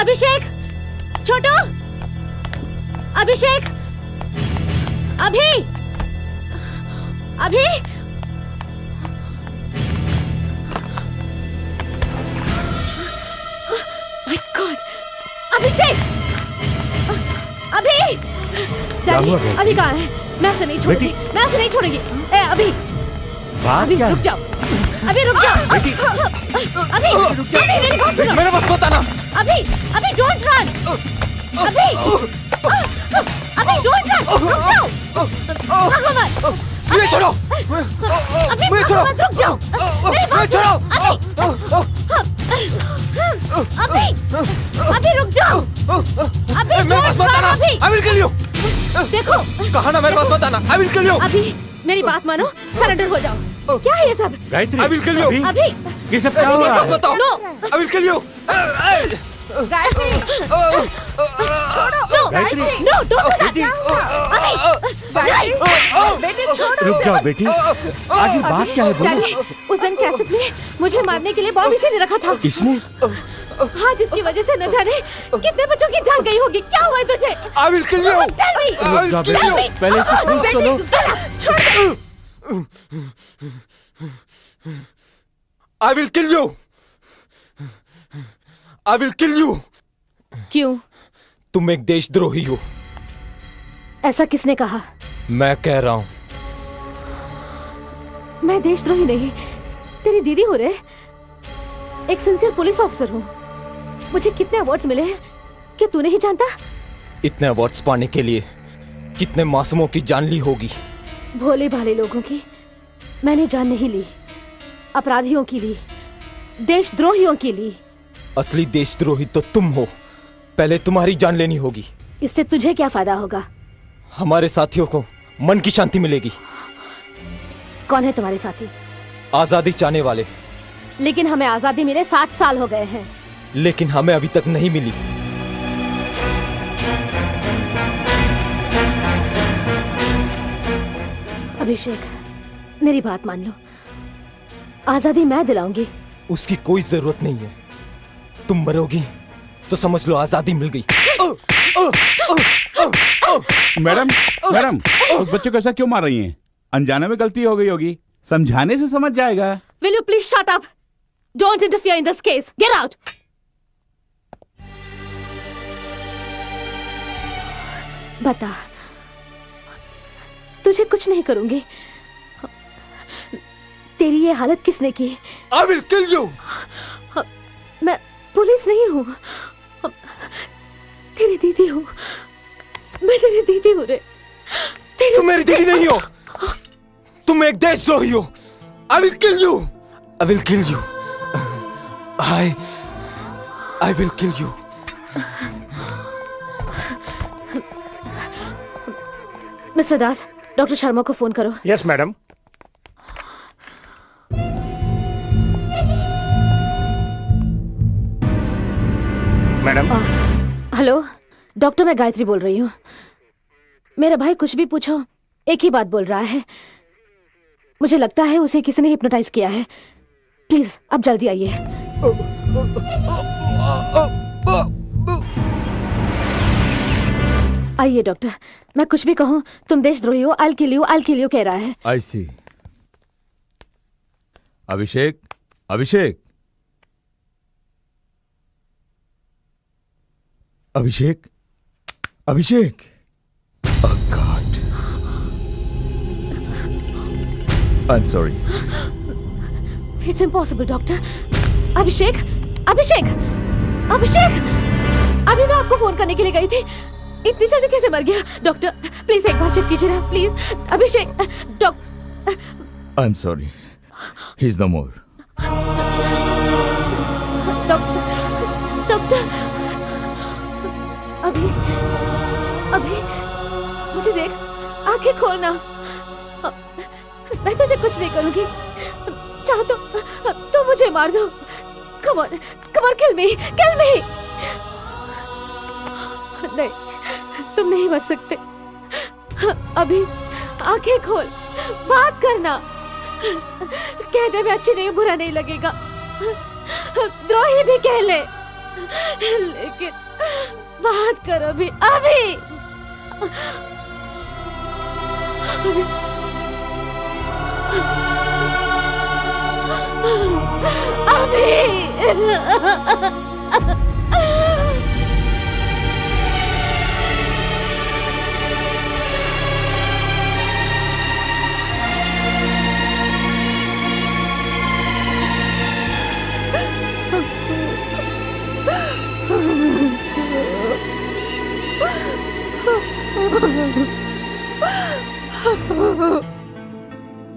K: अभिषेक, छोटू, अभिषेक, अभी, अभी, माय गॉड, अभिषेक, अभी, डैडी, अभी कहाँ है? मैं उसे नहीं छोड़ूंगी, मैं उसे नहीं छोड़ूंगी। अभी, अभी रुक जाओ, अभी रुक जाओ, अभी रुक जाओ, मेरी बात सुनो,
C: मेरे पास मत आना।
K: अभी, अभी डोंट रन, अभी, अभी अभी don't touch, रुक जाओ। भागो मत।
C: मुझे छोड़ो।
K: अभी
C: मुझे
K: भागो
C: छोड़ो।
K: मत, रुक जाओ। मेरी बात
C: छोड़ो।
K: अभी रुक जाओ। अभी
C: मेरे पास मत आना।
K: अभी
C: I will kill you।
K: देखो
C: कहा ना मेरे पास मत आना। I will kill you।
K: अभी मेरी बात मानो, सरेंडर हो जाओ। क्या है ये सब?
G: Gayatri,
C: I will kill you।
K: अभी
G: ये सब क्या हो रहा है?
C: बताओ।
K: No
C: I will kill you।
J: Gayatri
G: Gayatri,
K: no don't
G: बेटी,
J: बेटी छोड़ो।
G: रुक जाओ बेटी। आगे बात क्या है बोलो।
K: डैडी, उस दिन कैसेट में मुझे मारने के लिए बॉम्ब इसी ने रखा था।
G: इसने?
K: हाँ, जिसकी वजह से न जाने कितने बच्चों की जान गई होगी। क्या हुआ है तुझे?
C: I will kill you।
K: Tell me,
G: रुक जाओ बेटी,
K: tell me।
G: पहले इसे खुश तो लो।
K: छोड़ दे।
C: I will kill you। I will kill you।
K: क्यों?
C: तुम एक देशद्रोही हो।
K: ऐसा किसने कहा?
C: मैं कह रहा हूँ।
K: मैं देशद्रोही नहीं, तेरी दीदी हो रे। एक सिंसियर पुलिस ऑफिसर हूँ। मुझे कितने अवार्ड्स मिले हैं कि तू नहीं जानता?
C: इतने अवार्ड्स पाने के लिए कितने मासूमों की जान ली होगी।
K: भोले भाले लोगों की मैंने जान नहीं ली, अपराधियों की ली, देशद्रोहियों की ली।
C: असली देशद्रोही तो तुम हो। पहले तुम्हारी जान लेनी होगी।
K: इससे तुझे क्या फायदा होगा?
C: हमारे साथियों को मन की शांति मिलेगी।
K: कौन है तुम्हारे साथी?
C: आजादी चाहने वाले।
K: लेकिन हमें आजादी मिले 60 साल हो गए हैं।
C: लेकिन हमें अभी तक नहीं मिली।
K: अभिषेक, मेरी बात मान लो, आजादी मैं दिलाऊंगी।
C: उसकी कोई जरूरत नहीं है। तुम मरोगी तो समझ लो आजादी मिल गई।
B: मैडम, मैडम, उस बच्चे को ऐसा क्यों मार रही हैं? अनजाने में गलती हो गई होगी, समझाने से समझ जाएगा।
K: Will you please shut up? Don't interfere in this case. Get out. बता, तुझे कुछ नहीं करूंगी। तेरी ये हालत किसने की?
C: I will kill you।
K: मैं पुलिस नहीं हूँ, तेरी दीदी हूँ। मैं तेरी दीदी हूँ रे।
C: तुम मेरी दीदी नहीं हो। तुम एक देशद्रोही हो। I will kill you। I will kill you। I will kill you।
K: Mister Das, doctor Sharma को फोन करो।
F: Yes madam. Madam.
K: Hello doctor, मैं गायत्री बोल रही हूँ। मेरा भाई कुछ भी पूछो एक ही बात बोल रहा है। मुझे लगता है उसे किसी ने हिप्नोटाइज किया है। प्लीज अब जल्दी आइए। आइए डॉक्टर, मैं कुछ भी कहूँ तुम देशद्रोही हो। I'll kill you कह रहा है।
D: I see। Abhishek, Abhishek, Abhishek, Abhishek. Oh God। I'm sorry।
K: It's impossible doctor. Abhishek, Abhishek, Abhishek, अभी मैं आपको फोन करने के लिए गई थी। इतनी जल्दी कैसे मर गया? डॉक्टर प्लीज एक बार चेक कीजिए ना please. Abhishek, doctor.
D: I'm sorry। He's no more।
K: Doctor, अभी अभी मुझे देख, आंखें खोलना। मैं तुझे कुछ नहीं करूंगी। चाहो तो मुझे मार दो। Come on, kill me, kill me। नहीं, तुम नहीं मर सकते। अभी आंखें खोल, बात करना। कहने में अच्छी नहीं, बुरा नहीं लगेगा। द्रोही भी कह ले, लेकिन बात कर अभी, अभी।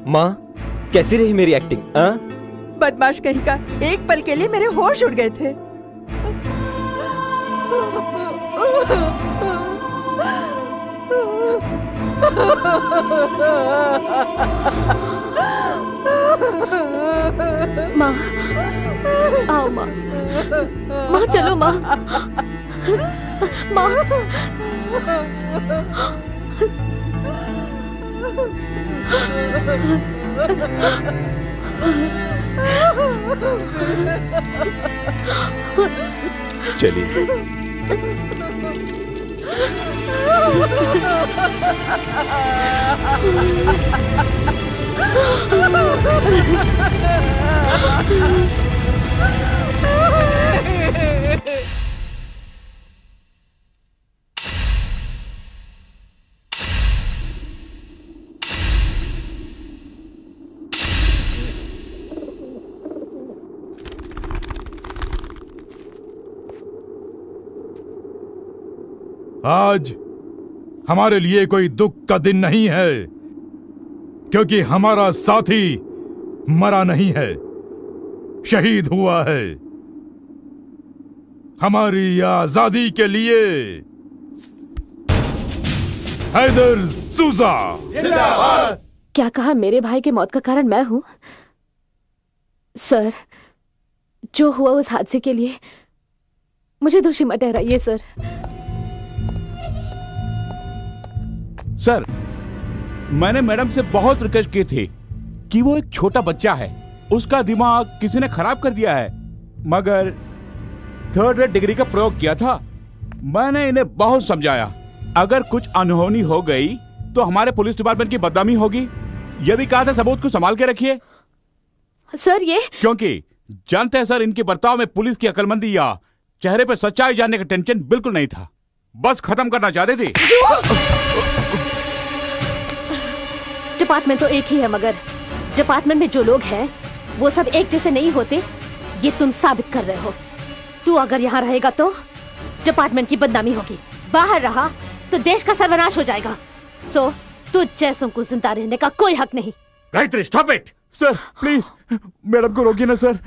C: माँ कैसी रही मेरी एक्टिंग?
J: बदमाश कहीं का, एक पल के लिए मेरे होश उड़ गए थे।
K: माँ आओ माँ, माँ चलो माँ, माँ।
D: चलिए।
I: आज हमारे लिए कोई दुख का दिन नहीं है, क्योंकि हमारा साथी मरा नहीं है, शहीद हुआ है हमारी आजादी के लिए। हैदर सूजा जिंदाबाद।
K: क्या कहा? मेरे भाई के मौत का कारण मैं हूं? सर, जो हुआ उस हादसे के लिए मुझे दोषी मत ठहराइए सर।
B: सर, मैंने मैडम से बहुत रिक्वेस्ट की थी कि वो एक छोटा बच्चा है, उसका दिमाग किसी ने खराब कर दिया है, मगर 3rd रेट डिग्री का प्रयोग किया था। मैंने इन्हें बहुत समझाया, अगर कुछ अनहोनी हो गई तो हमारे पुलिस डिपार्टमेंट की बदनामी होगी। यह भी कहा था सबूत को संभाल के रखिए।
K: सर ये
B: क्योंकि जानते हैं सर, इनके बर्ताव में पुलिस की अकलमंदी या चेहरे पर सच्चाई जानने का टेंशन बिल्कुल नहीं था, बस खत्म करना चाहते थे।
K: डिपार्टमेंट तो एक ही है, मगर डिपार्टमेंट में जो लोग हैं वो सब एक जैसे नहीं होते, ये तुम साबित कर रहे हो। तू अगर यहाँ रहेगा तो डिपार्टमेंट की बदनामी होगी, बाहर रहा तो देश का सर्वनाश हो जाएगा। सो तुझ जैसों को जिंदा रहने का कोई हक नहीं।
B: Gayatri, stop it. Sir please, madam को रोकिए ना सर।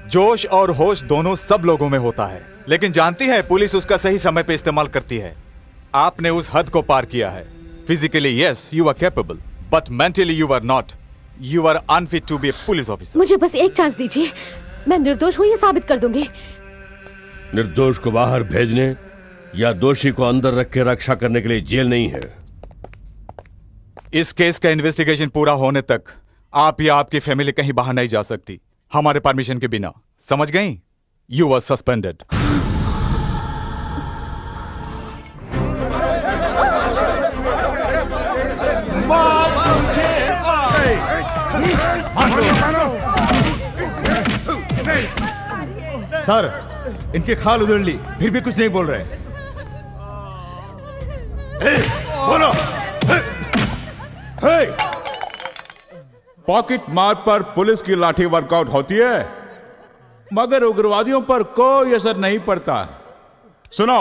D: जोश और होश दोनों सब लोगों में होता है, लेकिन जानती है पुलिस उसका सही समय पे इस्तेमाल करती है। आपने उस हद को पार किया है। Physically yes you are capable, but mentally you are not. You are unfit to be a police officer.
K: मुझे बस एक चांस दीजिए, मैं निर्दोष हूँ ये साबित कर दूंगी।
G: निर्दोष को बाहर भेजने या दोषी को अंदर रख के रक्षा करने के लिए जेल नहीं है।
D: इस केस का इन्वेस्टिगेशन पूरा होने तक आप या आपकी फैमिली कहीं बाहर नहीं जा सकती, हमारे परमिशन के बिना। समझ गई? You are suspended.
M: सर, इनकी खाल उधेड़ ली, फिर भी कुछ नहीं बोल रहे।
B: बोलो। पॉकेट मार पर पुलिस की लाठी वर्कआउट होती है, मगर उग्रवादियों पर कोई असर नहीं पड़ता। सुनो,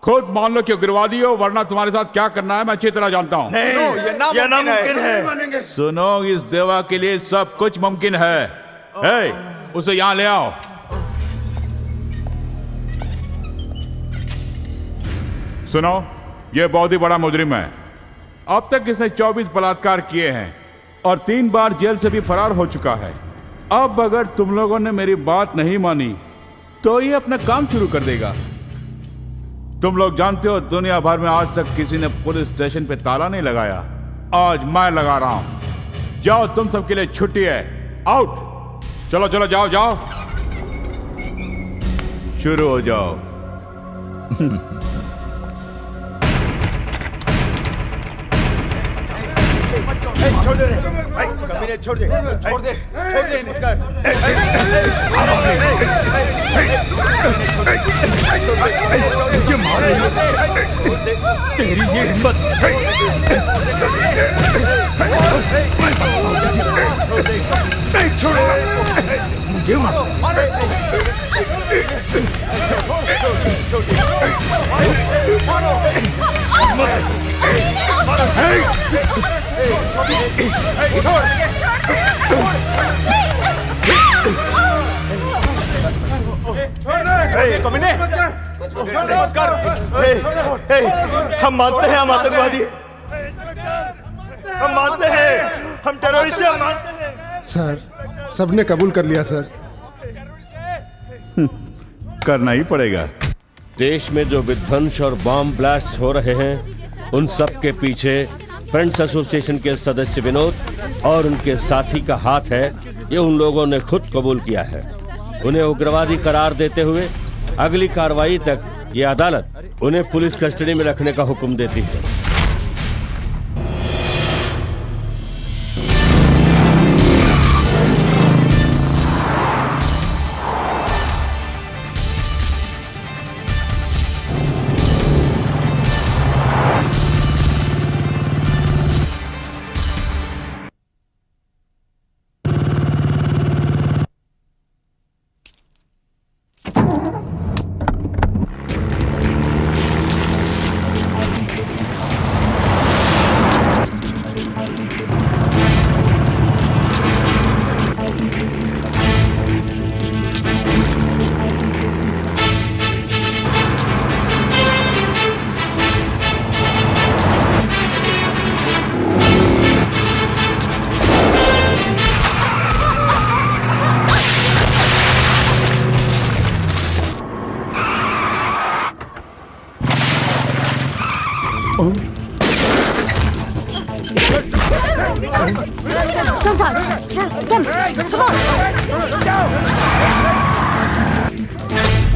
B: खुद मान लो कि उग्रवादी हो, वरना तुम्हारे साथ क्या करना है मैं अच्छी तरह जानता हूं।
M: ये नामुमकिन है।
B: सुनो, इस देवा के लिए सब कुछ मुमकिन है। उसे यहां ले आओ। सुनो, यह बहुत ही बड़ा मुजरिम है। अब तक इसने 24 बलात्कार किए हैं और 3 बार जेल से भी फरार हो चुका है। अब अगर तुम लोगों ने मेरी बात नहीं मानी तो ये अपना काम शुरू कर देगा। तुम लोग जानते हो, दुनिया भर में आज तक किसी ने पुलिस स्टेशन पे ताला नहीं लगाया। आज मैं लगा रहा हूं। जाओ, तुम सबके लिए छुट्टी है। आउट। चलो चलो, जाओ जाओ, शुरू हो जाओ।
M: छोड़ दे भाई, कमीने छोड़ दे, छोड़ दे, छोड़ दे इनका।
I: तेरी ये हिम्मत।
M: नहीं छोड़ेगा मुझे। मारो। कमीने मत कर। हम मानते हैं हम आतंकवादी, हम मानते हैं हम टेररिस्ट हैं, हम मानते हैं।
A: सर सबने कबूल कर लिया सर।
B: करना ही पड़ेगा।
G: देश में जो विध्वंस और बॉम्ब ब्लास्ट हो रहे हैं उन सब के पीछे फ्रेंड्स एसोसिएशन के सदस्य विनोद और उनके साथी का हाथ है, ये उन लोगों ने खुद कबूल किया है। उन्हें उग्रवादी करार देते हुए अगली कार्रवाई तक ये अदालत उन्हें पुलिस कस्टडी में रखने का हुक्म देती है।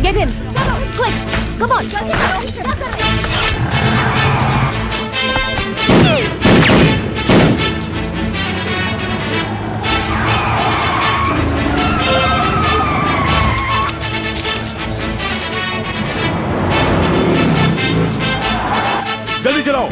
K: Get in! Quick! Come on!
B: जल्दी चलाओ।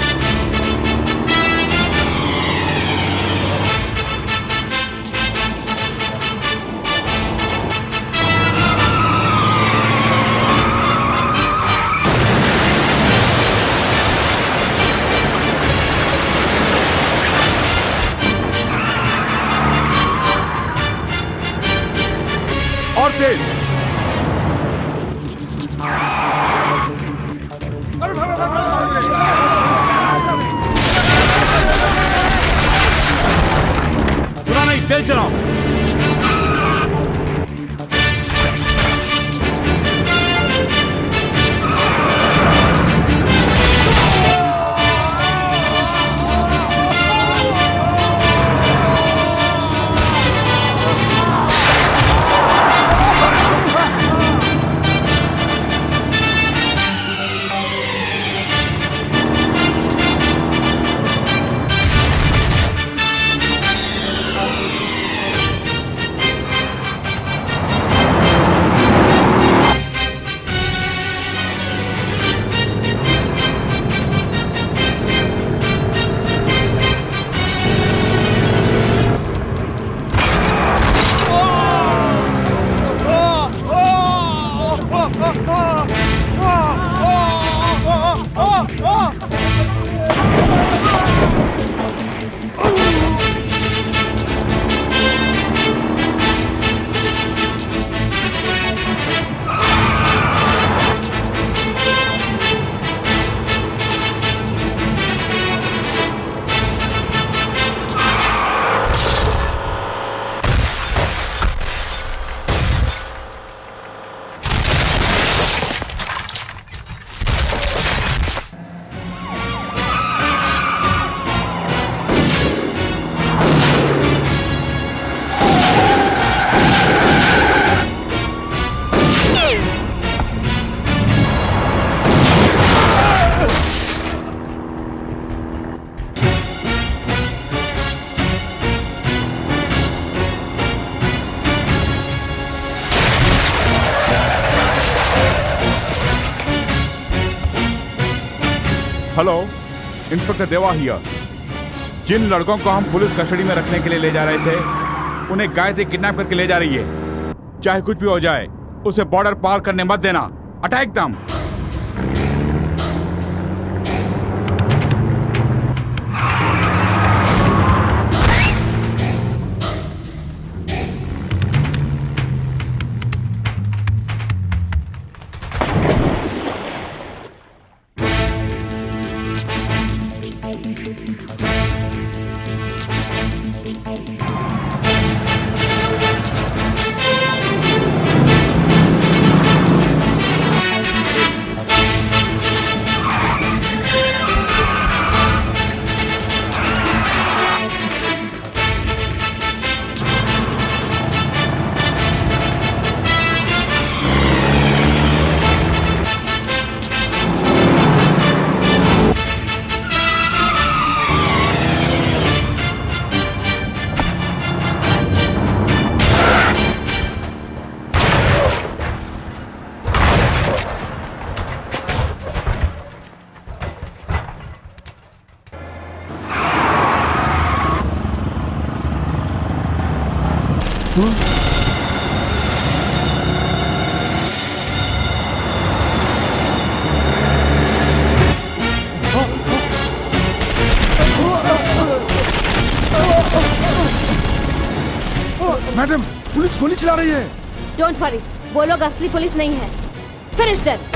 B: और तेज। सुना नहीं, तेज चलाओ। हेलो, इंस्पेक्टर देवा हियर। जिन लड़कों को हम पुलिस कस्टडी में रखने के लिए ले जा रहे थे उन्हें गायत्री किडनैप करके ले जा रही है। चाहे कुछ भी हो जाए उसे बॉर्डर पार करने मत देना। अटैक दम।
A: मैडम, पुलिस गोली चला रही है।
K: डोंट वरी, वो लोग असली पुलिस नहीं है। Finish them.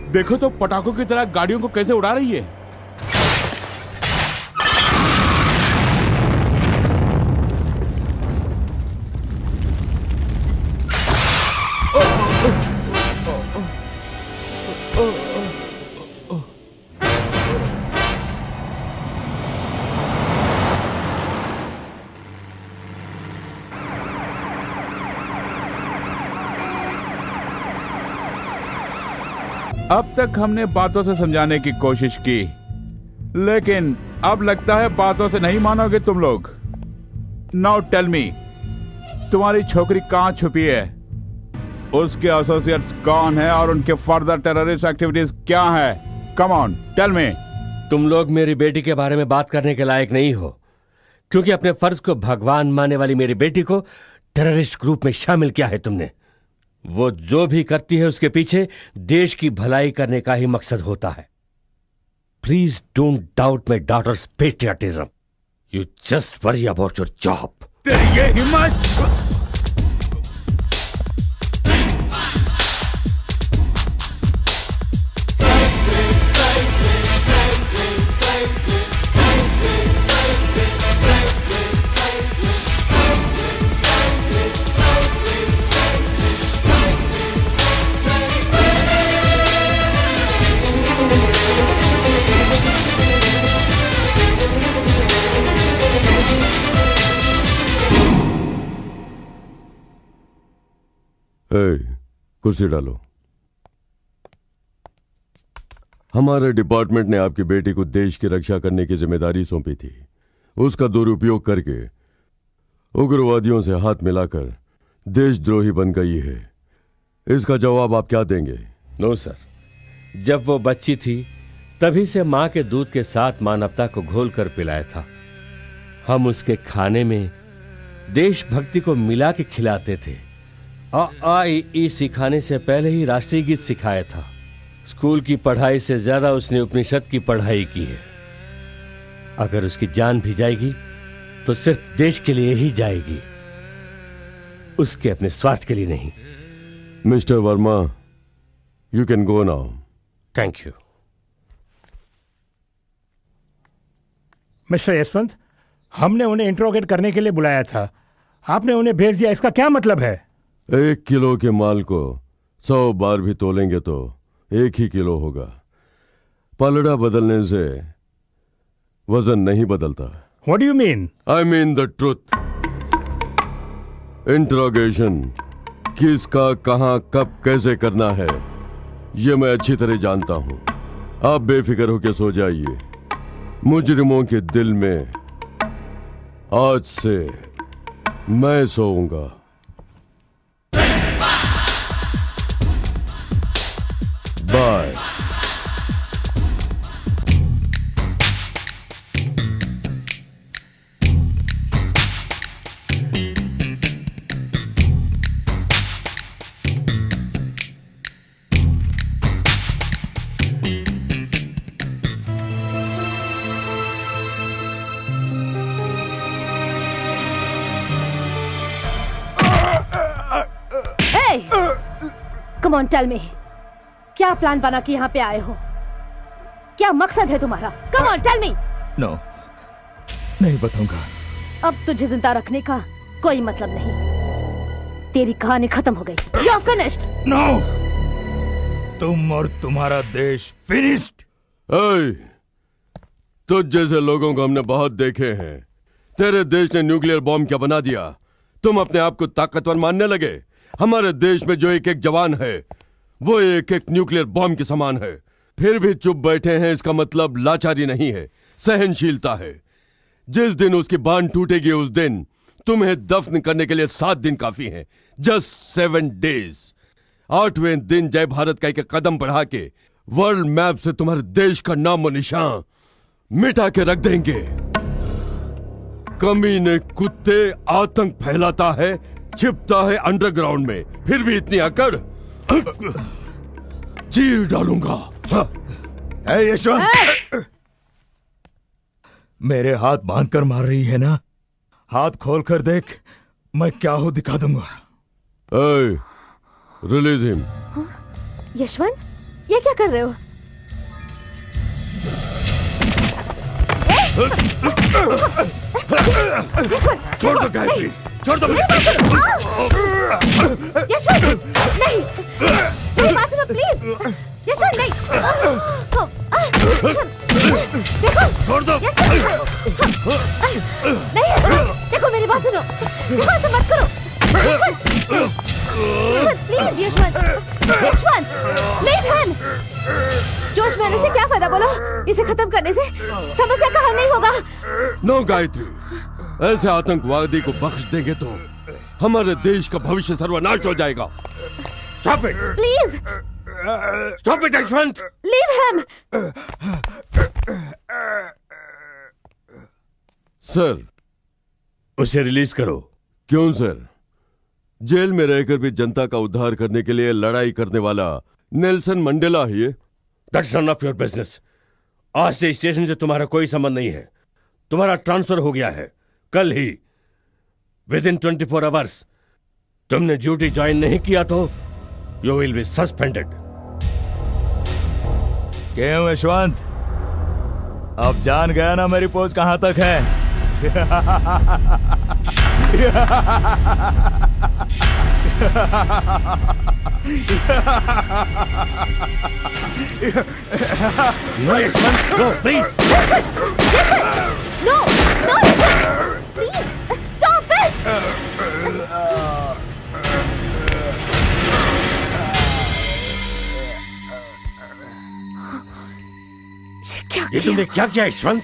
B: देखो तो पटाखों की तरह गाड़ियों को कैसे उड़ा रही है। अब तक हमने बातों से समझाने की कोशिश की, लेकिन अब लगता है बातों से नहीं मानोगे तुम लोग। नाउ टेल मी, तुम्हारी छोकरी कहाँ छुपी है, उसके एसोसिएट्स कौन है और उनके फर्दर टेररिस्ट एक्टिविटीज क्या है? Come on tell me.
G: तुम लोग मेरी बेटी के बारे में बात करने के लायक नहीं हो, क्योंकि अपने फर्ज को भगवान मानने वाली मेरी बेटी को टेररिस्ट ग्रुप में शामिल किया है तुमने। वो जो भी करती है उसके पीछे देश की भलाई करने का ही मकसद होता है। Please don't doubt my daughter's patriotism. You just worry about your job.
I: तेरी ये हिम्मत!
H: कुर्सी डालो। हमारे डिपार्टमेंट ने आपकी बेटी को देश की रक्षा करने की जिम्मेदारी सौंपी थी। उसका दुरुपयोग करके उग्रवादियों से हाथ मिलाकर देशद्रोही बन गई है। इसका जवाब आप क्या देंगे?
G: नो सर, जब वो बच्ची थी तभी से मां के दूध के साथ मानवता को घोल कर पिलाया था। हम उसके खाने में देशभक्ति को मिला के खिलाते थे। ई सिखाने से पहले ही राष्ट्रीय गीत सिखाया था। स्कूल की पढ़ाई से ज्यादा उसने उपनिषद की पढ़ाई की है। अगर उसकी जान भी जाएगी तो सिर्फ देश के लिए ही जाएगी, उसके अपने स्वार्थ के लिए नहीं।
H: Mister Verma, you can go now.
G: Thank you.
F: Mister Yashwant, हमने उन्हें इंट्रोगेट करने के लिए बुलाया था, आपने उन्हें भेज दिया, इसका क्या मतलब है?
H: 1 किलो के माल को 100 बार भी तोलेंगे तो 1 ही किलो होगा। पलड़ा बदलने से वजन नहीं बदलता।
F: What do you mean?
H: I mean the truth. Interrogation किसका, कहां, कब, कैसे करना है ये मैं अच्छी तरह जानता हूं। आप बेफिक्र होकर सो जाइए। मुजरिमों के दिल में आज से मैं सोऊंगा। Bye.
K: Come on tell me, क्या प्लान बना के यहाँ पे आए हो? क्या मकसद है तुम्हारा? Come on tell me.
D: No, नहीं बताऊंगा।
K: अब तुझे जिंदा रखने का कोई मतलब नहीं। तेरी कहानी खत्म हो गई। You are finished.
D: नो, तुम और तुम्हारा देश फिनिश्ड।
H: तुझ जैसे लोगों को हमने बहुत देखे हैं। तेरे देश ने न्यूक्लियर बॉम्ब क्या बना दिया? तुम अपने आप को ताकतवर मानने लगे। हमारे देश में जो एक एक जवान है वो एक एक न्यूक्लियर बॉम्ब के समान है। फिर भी चुप बैठे हैं, इसका मतलब लाचारी नहीं है, सहनशीलता है। जिस दिन उसकी बांध टूटेगी उस दिन तुम्हें दफन करने के लिए 7 दिन काफी हैं। Just 7 days. 8वें दिन जय भारत का एक कदम बढ़ा के वर्ल्ड मैप से तुम्हारे देश का नाम और निशान मिटा के रख देंगे। कमीने कुत्ते, आतंक फैलाता है, छिपता है अंडरग्राउंड में, फिर भी इतनी अकड़। चीर डालूंगा।
D: यशवंत, मेरे हाथ बांध कर मार रही है ना? हाथ खोल कर देख, मैं क्या हूं दिखा दूंगा।
H: Release him.
K: यशवंत, ये क्या कर रहे हो?
H: छोड़ दो गायत्री, छोड़ दो।
K: यशवंत, नहीं, मेरी बात सुनो प्लीज। यशवंत, नहीं। देखो,
H: छोड़ दो।
K: नहीं यशवंत, देखो मेरी बात सुनो। देखो, ऐसा मत करो। Yashwant, please Yashwant, Yashwant, leave him. जोश में आने से क्या फायदा, बोलो? इसे खत्म करने से समस्या का हल नहीं होगा।
H: नो गायत्री, ऐसे आतंकवादी को बख्श देंगे तो हमारे देश का भविष्य सर्वनाश हो जाएगा।
G: Stop it!
K: Please
G: Stop it, Yashwant!
K: Leave him.
H: Sir,
G: उसे रिलीज करो।
H: क्यों सर? जेल में रहकर भी जनता का उद्धार करने के लिए लड़ाई करने वाला नेल्सन मंडेला है ये।
G: That's none of your business. आज से स्टेशन से तुम्हारा कोई संबंध नहीं है। तुम्हारा ट्रांसफर हो गया है कल ही, विद इन 24 आवर्स। तुमने ड्यूटी ज्वाइन नहीं किया तो यू विल बी सस्पेंडेड।
D: क्यों यशवंत, अब जान गया ना मेरी पोस्ट कहां तक है?
G: No, Yashwant, no, please.
K: No, no, please, stop it.
G: ये तुमने क्या किया यशवंत?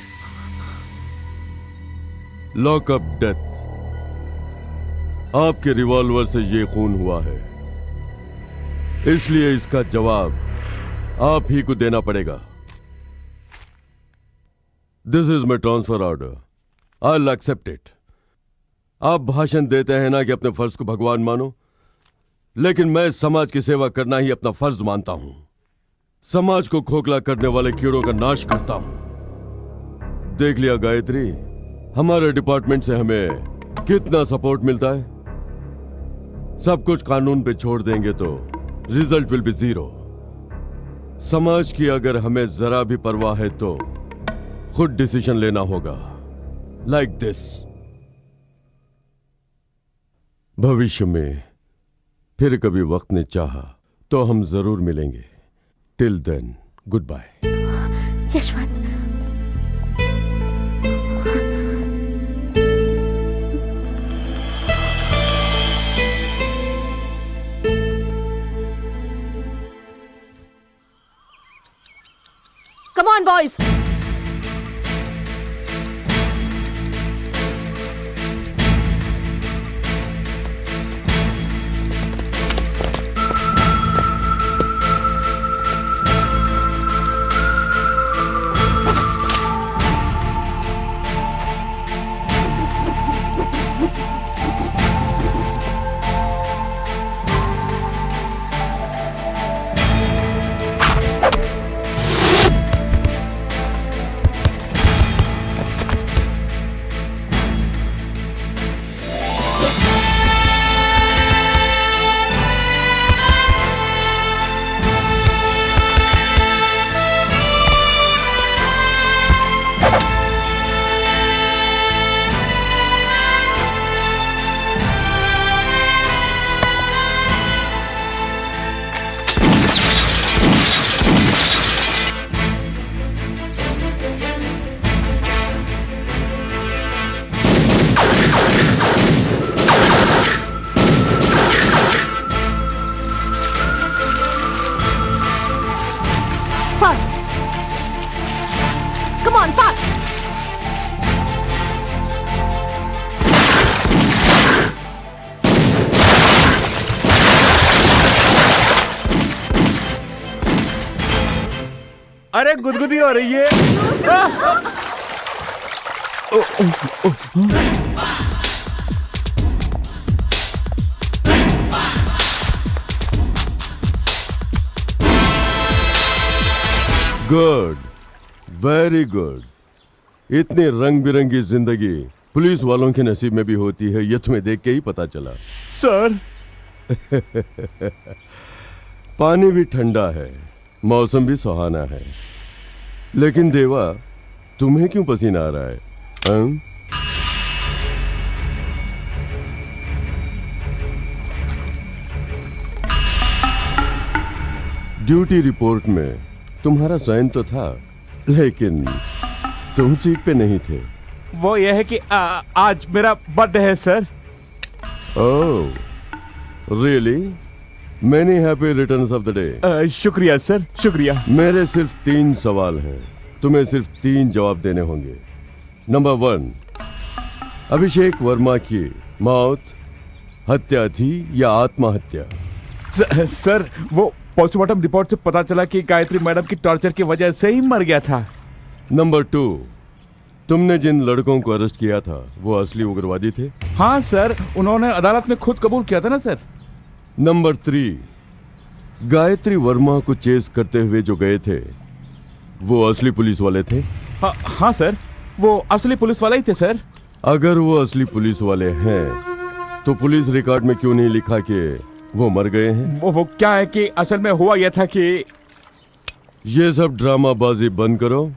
H: Lockup death. आपके रिवॉल्वर से ये खून हुआ है, इसलिए इसका जवाब आप ही को देना पड़ेगा। This is my transfer order, I will accept it. आप भाषण देते हैं ना कि अपने फर्ज को भगवान मानो, लेकिन मैं समाज की सेवा करना ही अपना फर्ज मानता हूं। समाज को खोखला करने वाले कीड़ों का नाश करता हूं। देख लिया गायत्री, हमारे डिपार्टमेंट से हमें कितना सपोर्ट मिलता है। सब कुछ कानून पे छोड़ देंगे तो रिजल्ट विल बी जीरो। समाज की अगर हमें जरा भी परवाह है तो खुद डिसीजन लेना होगा, लाइक दिस। भविष्य में फिर कभी वक्त ने चाहा तो हम जरूर मिलेंगे। Till then, good bye.
K: Yashwant, come on boys. Fast. Come on, fast.
D: अरे गुदगुदी हो रही है।
H: Good, very good. इतनी रंग बिरंगी जिंदगी पुलिस वालों के नसीब में भी होती है, ये तुम्हें देख के ही पता चला।
D: सर
H: पानी भी ठंडा है, मौसम भी सुहाना है, लेकिन देवा तुम्हें क्यों पसीना आ रहा है? ड्यूटी रिपोर्ट में तुम्हारा साइन तो था, लेकिन तुम सीट पे नहीं थे।
D: वो ये है कि आज मेरा बर्थडे है sir.
H: Oh, really? Many happy returns of the day.
D: शुक्रिया सर, शुक्रिया।
H: मेरे सिर्फ 3 सवाल हैं, तुम्हें सिर्फ 3 जवाब देने होंगे। नंबर 1, अभिषेक वर्मा की मौत हत्या थी या आत्महत्या?
D: सर वो पोस्टमार्टम रिपोर्ट से पता चला कि गायत्री मैडम की टॉर्चर की वजह से ही मर गया था।
H: नंबर 2, तुमने जिन लड़कों को अरेस्ट किया था वो असली उग्रवादी थे?
B: हाँ सर, उन्होंने अदालत में खुद कबूल किया था ना सर।
H: नंबर 3, गायत्री वर्मा को चेस करते हुए जो गए थे वो असली पुलिस वाले थे?
B: हाँ सर, वो असली पुलिस वाले ही थे सर।
H: अगर वो असली पुलिस वाले हैं तो पुलिस रिकॉर्ड में क्यों नहीं लिखा कि वो मर गए हैं?
B: वो क्या है कि असल में हुआ यह था कि
H: ये सब ड्रामाबाजी बंद करो,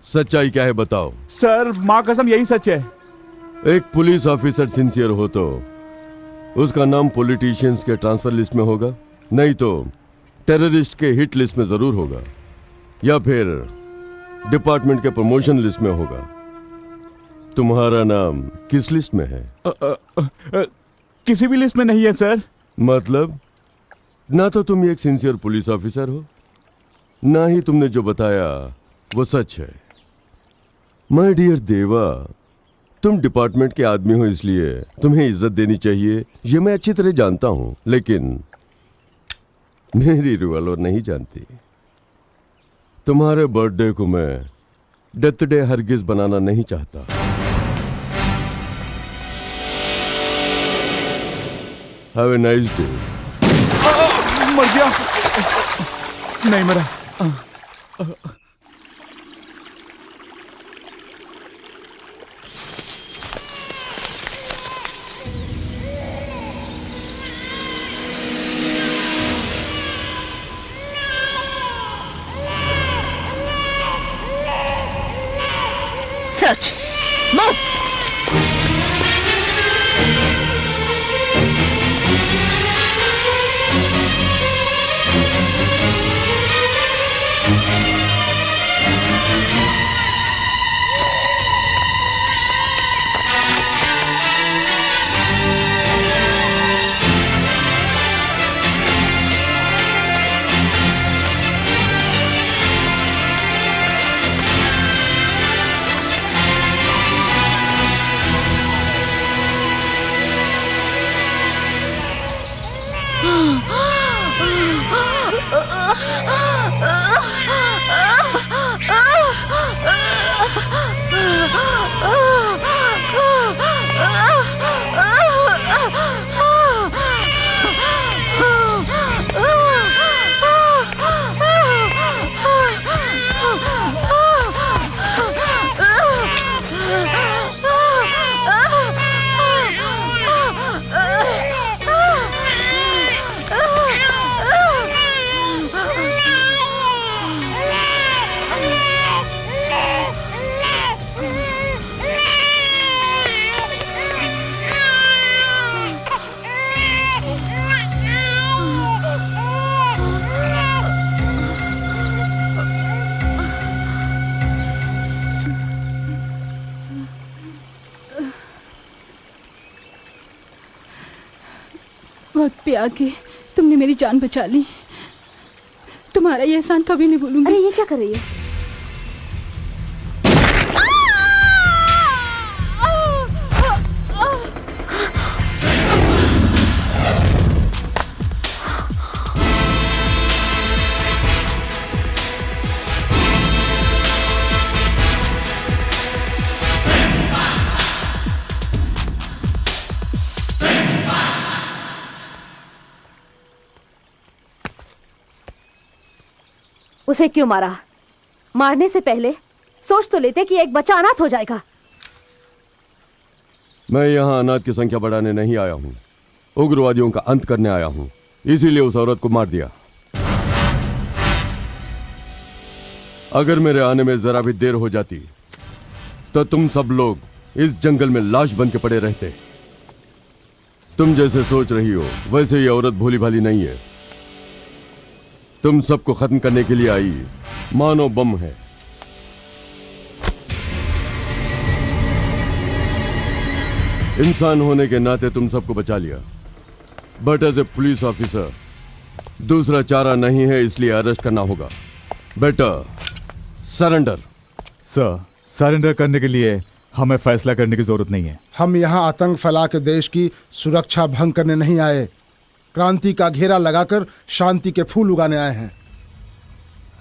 H: सच्चाई क्या है बताओ।
B: सर माँ कसम यही सच है।
H: एक पुलिस ऑफिसर सिंसियर हो तो उसका नाम पॉलिटिशियंस के ट्रांसफर लिस्ट में होगा, नहीं तो टेररिस्ट के हिट लिस्ट में जरूर होगा, या फिर डिपार्टमेंट के प्रमोशन लिस्ट में होगा। तुम्हारा नाम किस लिस्ट में है?
B: किसी भी लिस्ट में नहीं है सर।
H: मतलब ना तो तुम एक सिंसियर पुलिस ऑफिसर हो, ना ही तुमने जो बताया वो सच है। माय डियर देवा, तुम डिपार्टमेंट के आदमी हो इसलिए तुम्हें इज्जत देनी चाहिए, ये मैं अच्छी तरह जानता हूं, लेकिन मेरी रिवॉल्वर नहीं जानती। तुम्हारे बर्थडे को मैं डेथ डे हरगिज बनाना नहीं चाहता। Have a nice day.
B: मर गया? नहीं मरा।
J: सच मत।
L: वक्त पे आके तुमने मेरी जान बचा ली। तुम्हारा ये एहसान कभी नहीं भूलूंगी।
K: अरे ये क्या कर रही है? उसे क्यों मारा? मारने से पहले सोच तो लेते कि एक बच्चा अनाथ हो जाएगा।
H: मैं यहाँ अनाथ की संख्या बढ़ाने नहीं आया हूँ, उग्रवादियों का अंत करने आया हूँ, इसीलिए उस औरत को मार दिया। अगर मेरे आने में जरा भी देर हो जाती तो तुम सब लोग इस जंगल में लाश बन के पड़े रहते। तुम जैसे सोच रही हो वैसे ये औरत भोली भाली नहीं है। तुम सबको खत्म करने के लिए आई मानो बम है। इंसान होने के नाते तुम सबको बचा लिया, but as a police officer दूसरा चारा नहीं है, इसलिए अरेस्ट करना होगा। Better surrender.
D: सर, सरेंडर करने के लिए हमें फैसला करने की जरूरत नहीं है।
A: हम यहाँ आतंक फैला के देश की सुरक्षा भंग करने नहीं आए, क्रांति का घेरा लगाकर शांति के फूल उगाने आए हैं।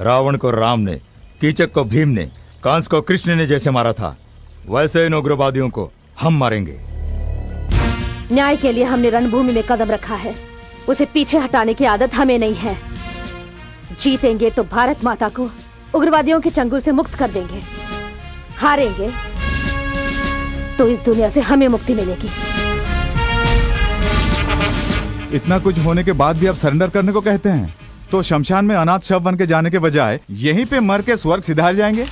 D: रावण को राम ने, कीचक को भीम ने, कंस को कृष्ण ने जैसे मारा था, वैसे इन उग्रवादियों को हम मारेंगे।
K: न्याय के लिए हमने रणभूमि में कदम रखा है, उसे पीछे हटाने की आदत हमें नहीं है। जीतेंगे तो भारत माता को उग्रवादियों के चंगुल से मुक्त कर देंगे, हारेंगे तो इस दुनिया से हमें मुक्ति मिलेगी।
D: इतना कुछ होने के बाद भी आप सरेंडर करने को कहते हैं, तो शमशान में अनाथ शव बन के जाने के बजाय यहीं पे मर के स्वर्ग सिधार जाएंगे।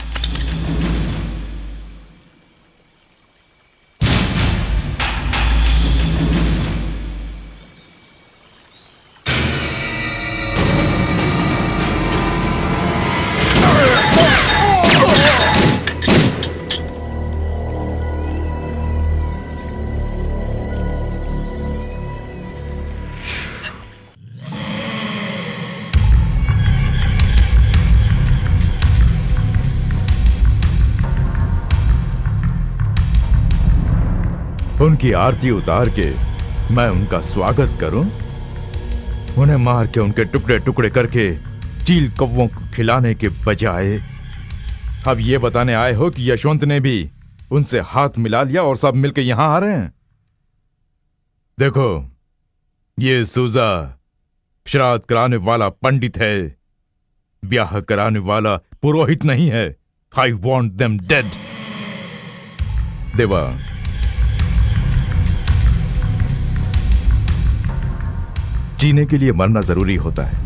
I: उनकी आरती उतार के मैं उनका स्वागत करूं, उन्हें मार के उनके टुकड़े टुकड़े करके चील कौवों को खिलाने के बजाय अब ये बताने आए हो कि यशवंत ने भी उनसे हाथ मिला लिया और सब मिलके यहां आ रहे हैं। देखो, ये सूजा श्राद्ध कराने वाला पंडित है, ब्याह कराने वाला पुरोहित नहीं है। I want them dead. देवा, जीने के लिए मरना जरूरी होता है,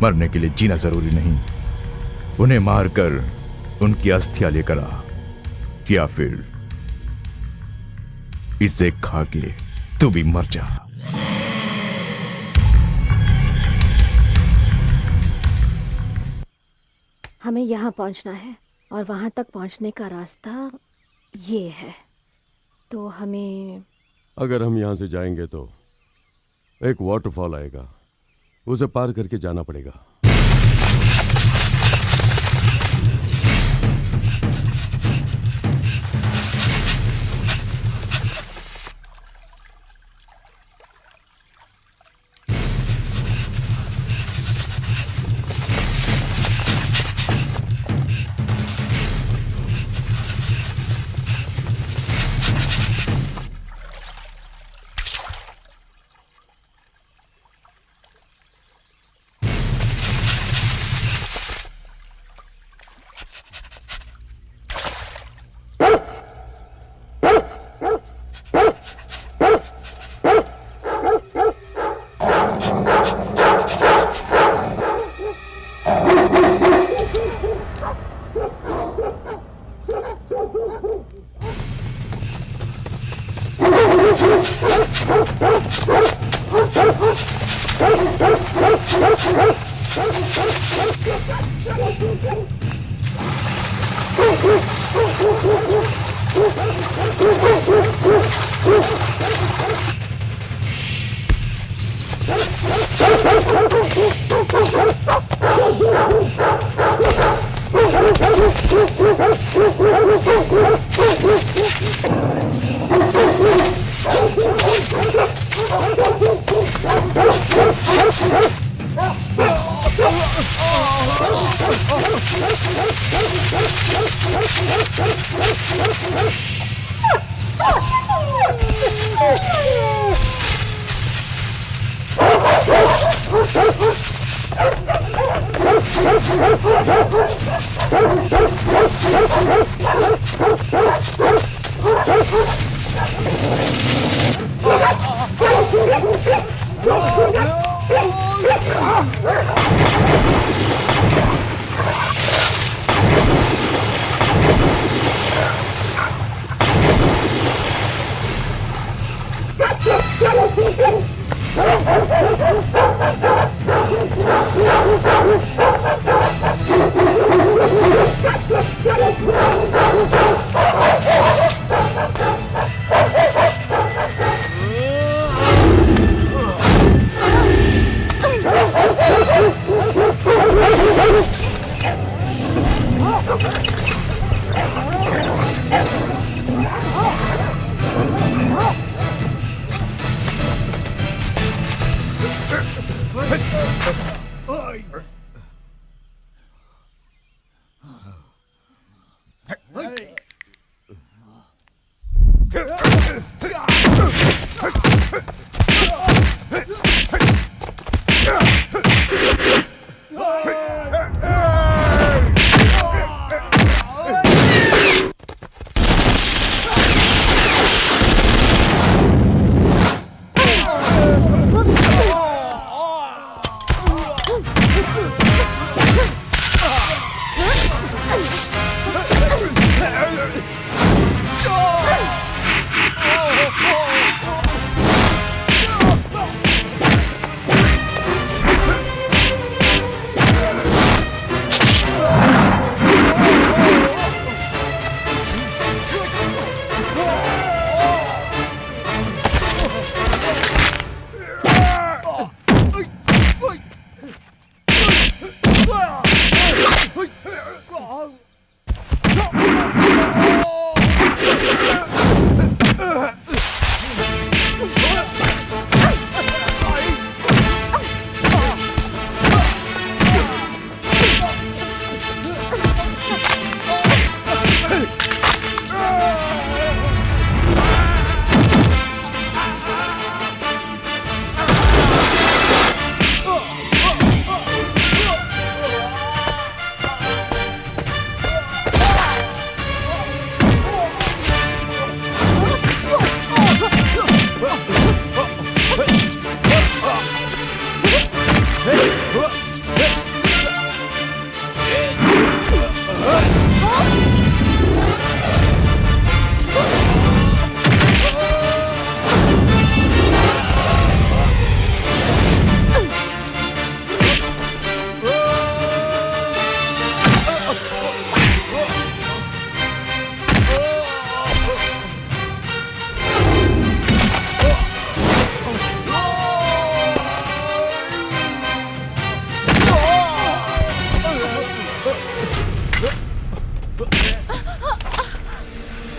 I: मरने के लिए जीना जरूरी नहीं। उन्हें मारकर उनकी अस्थियां लेकर आ, या फिर इसे खा के तू भी मर जा।
K: हमें यहाँ पहुँचना है और वहाँ तक पहुँचने का रास्ता ये है, तो हमें
H: अगर हम यहां से जाएंगे तो एक वाटरफॉल आएगा, उसे पार करके जाना पड़ेगा।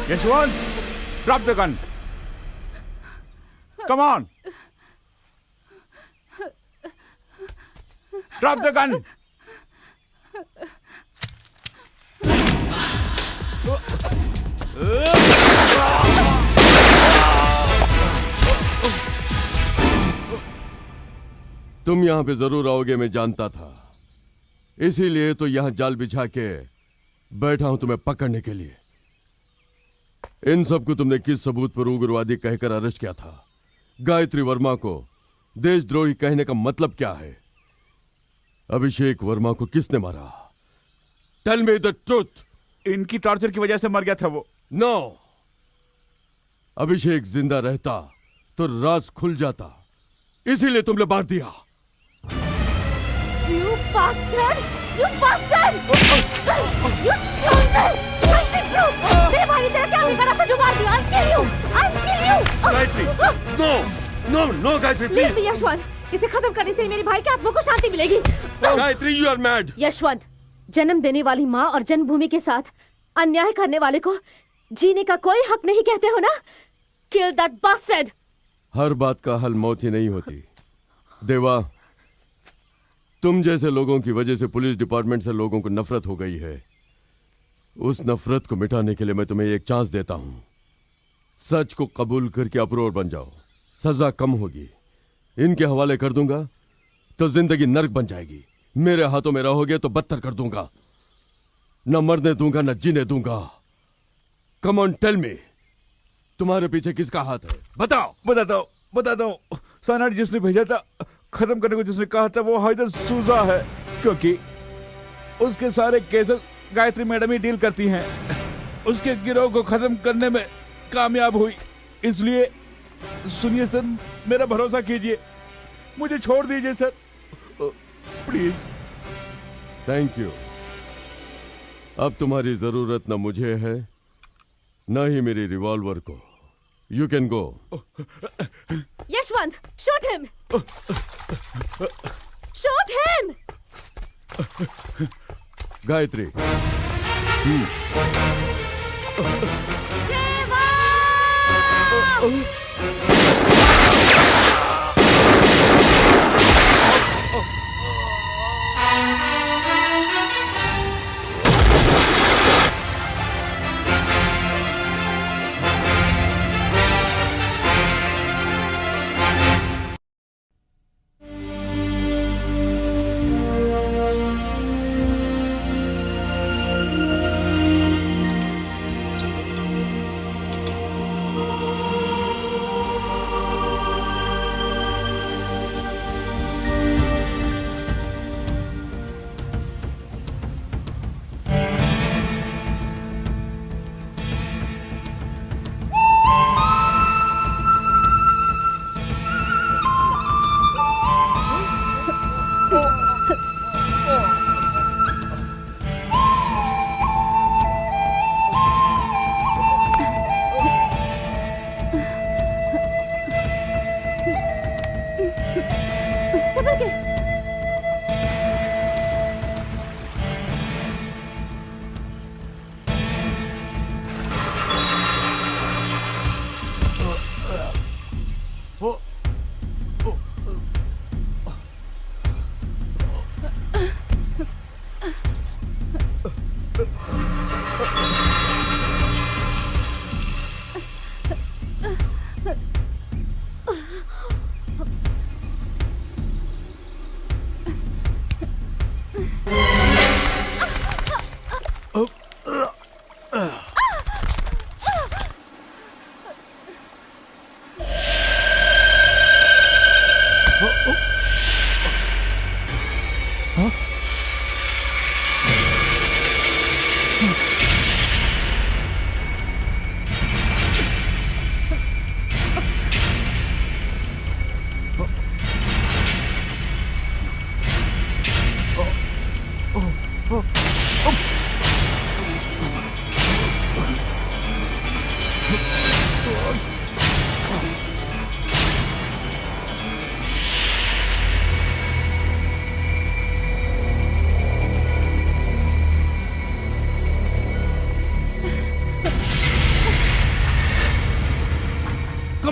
B: Yashwant, drop the gun. Come on, drop the gun.
H: तुम यहाँ पे जरूर आओगे, मैं जानता था। इसीलिए तो यहाँ जाल बिछा के बैठा हूं तुम्हें पकड़ने के लिए। इन सबको तुमने किस सबूत पर उग्रवादी कहकर अरेस्ट किया था? गायत्री वर्मा को देशद्रोही कहने का मतलब क्या है? अभिषेक वर्मा को किसने मारा? Tell me the truth.
B: इनकी टॉर्चर की वजह से मर गया था वो।
H: नो, अभिषेक जिंदा रहता तो राज खुल जाता, इसीलिए तुमने मार दिया।
K: You bastard! You bastard! You scoundrel! मेरे भाई ने तेरा क्या बिगाड़ा था जो मार दिया? I'll kill you! I'll kill you!
H: Gayatri, no, no, no Gayatri,
K: Leave
H: please.
K: me, Yashwant. इसे खत्म करने से ही मेरे भाई के आत्मा को शांति मिलेगी।
H: Gayatri, you are mad.
K: Yashwant, जन्म देने वाली माँ और जन्मभूमि के साथ अन्याय करने वाले को जीने का कोई हक नहीं कहते हो ना? Kill that bastard!
H: हर बात का हल मौत ही नहीं होती। देवा, तुम जैसे लोगों की वजह से पुलिस डिपार्टमेंट से लोगों को नफरत हो गई है। उस नफरत को मिटाने के लिए मैं तुम्हें एक चांस देता हूं। सच को कबूल करके अप्रोर बन जाओ, सजा कम होगी। इनके हवाले कर दूंगा तो जिंदगी नर्क बन जाएगी। मेरे हाथों में रहोगे तो बदतर कर दूंगा। न मरने दूंगा न जीने दूंगा। कम ऑन, टेल मी, तुम्हारे पीछे किसका हाथ है? बताओ।
B: बताता हूँ। सानाट जिसने भेजा था खत्म करने को, जिसने कहा था, वो हैदर सूजा है, क्योंकि उसके सारे केसेस गायत्री मैडम ही डील करती हैं। उसके गिरोह को खत्म करने में कामयाब हुई। इसलिए सुनिए सर, मेरा भरोसा कीजिए, मुझे छोड़ दीजिए सर, प्लीज।
H: Thank you. अब तुम्हारी जरूरत न मुझे है न ही मेरी रिवॉल्वर को। You can go.
K: Yashwant, shoot him! Shoot him!
H: Gayatri,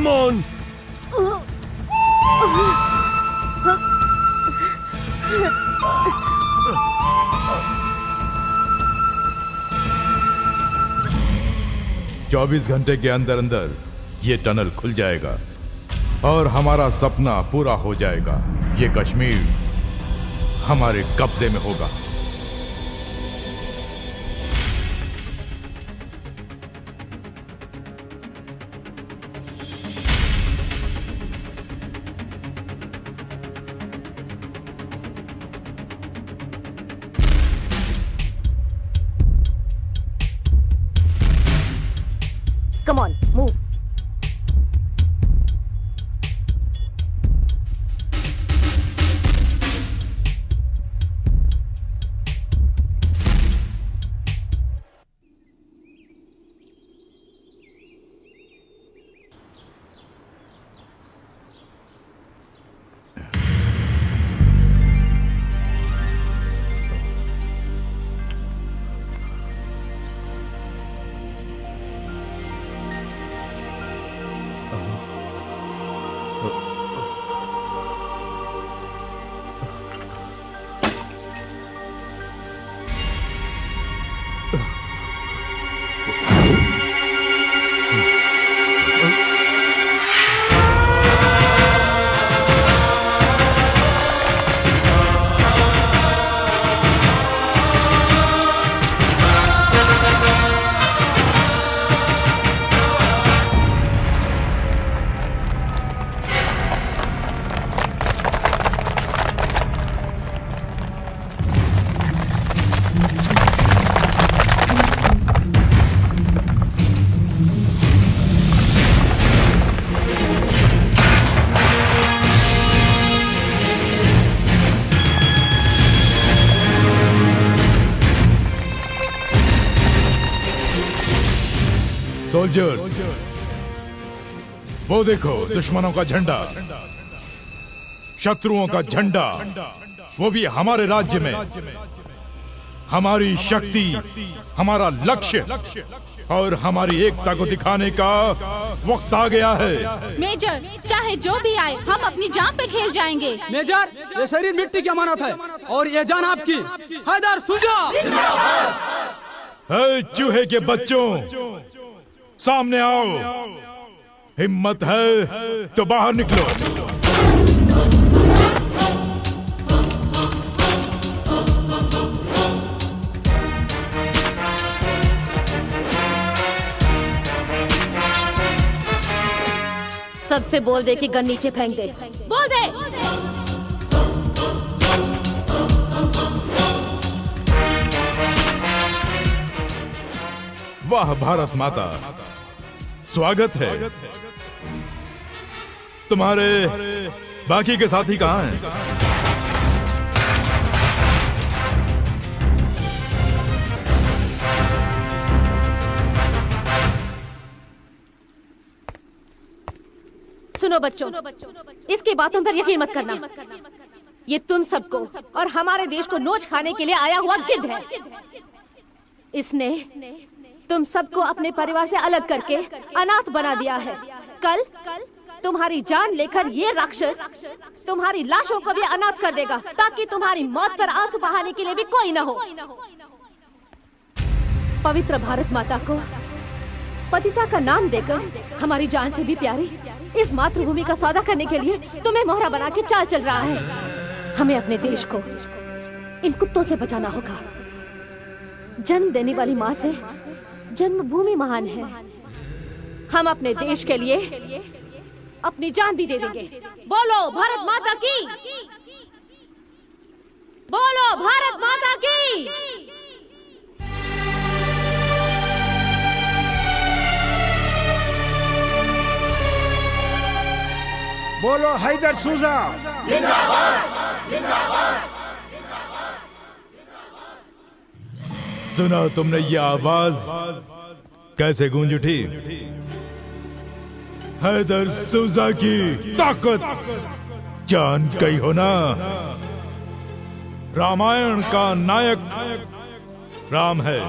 I: come on. चौबीस घंटे के अंदर अंदर ये टनल खुल जाएगा और हमारा सपना पूरा हो जाएगा। ये कश्मीर हमारे कब्जे में होगा।
K: Come on, move.
I: सोल्जर्स, वो देखो दुश्मनों का झंडा, शत्रुओं का झंडा, वो भी हमारे राज्य में। हमारी शक्ति, हमारा लक्ष्य और हमारी एकता को दिखाने का वक्त आ गया है।
L: मेजर, चाहे जो भी आए, हम अपनी जान पे खेल जाएंगे।
E: मेजर, ये शरीर मिट्टी की अमानत है और ये जान आपकी। हैदर शुजा!
I: है चूहे के बच्चों, सामने आओ। हिम्मत है तो बाहर निकलो।
K: सबसे बोल दे कि गन नीचे फेंक दे। बोल दे।
I: वाह भारत माता, स्वागत है। तुम्हारे बाकी के साथी कहाँ हैं?
K: सुनो बच्चों, इसकी बातों पर यकीन मत करना। ये तुम सबको और हमारे देश को नोच खाने के लिए आया हुआ गिद्ध है। इसने तुम सबको अपने परिवार से अलग करके अनाथ बना दिया है। कल तुम्हारी जान लेकर ये राक्षस तुम्हारी लाशों को भी अनाथ कर देगा, ताकि तुम्हारी मौत पर आंसू बहाने के लिए भी कोई न हो। पवित्र भारत माता को पतिता का नाम देकर हमारी जान से भी प्यारी इस मातृभूमि का सौदा करने के लिए तुम्हें मोहरा बना के चाल चल रहा है। हमें अपने देश को इन कुत्तों से बचाना होगा। जन्म देने वाली माँ से जन्मभूमि महान है। हम अपने देश के लिए अपनी जान भी दे देंगे। बोलो भारत माता की! बोलो भारत माता की!
F: बोलो हैदर शुजा!
M: जिंदाबाद! जिंदाबाद!
I: सुना तुमने ये आवाज कैसे गूंज उठी? हैदर शुजा की ताकत जान गई हो ना? रामायण का नायक राम है,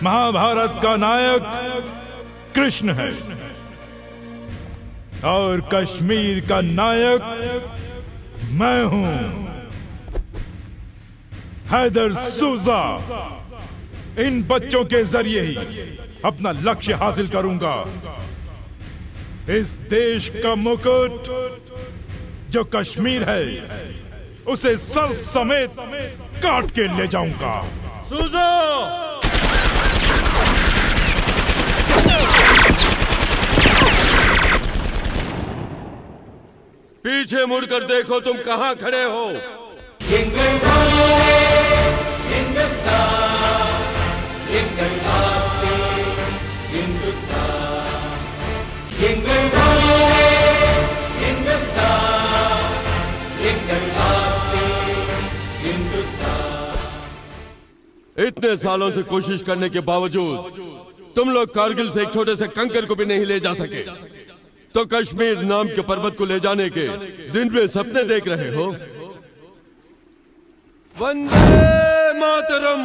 I: महाभारत का नायक
N: कृष्ण है और कश्मीर का नायक मैं हूं, हैदर सूजा। इन बच्चों के जरिए ही अपना लक्ष्य हासिल करूंगा। इस देश का मुकुट जो कश्मीर है उसे सर समेत काट के ले जाऊंगा।
M: सूजा!
H: पीछे मुड़कर देखो तुम कहां खड़े हो। इतने सालों से कोशिश करने के बावजूद तुम लोग कारगिल से एक छोटे से कंकर को भी नहीं ले जा सके, तो कश्मीर नाम के पर्वत को ले जाने के दिन में सपने देख रहे हो। वंदे मातरम।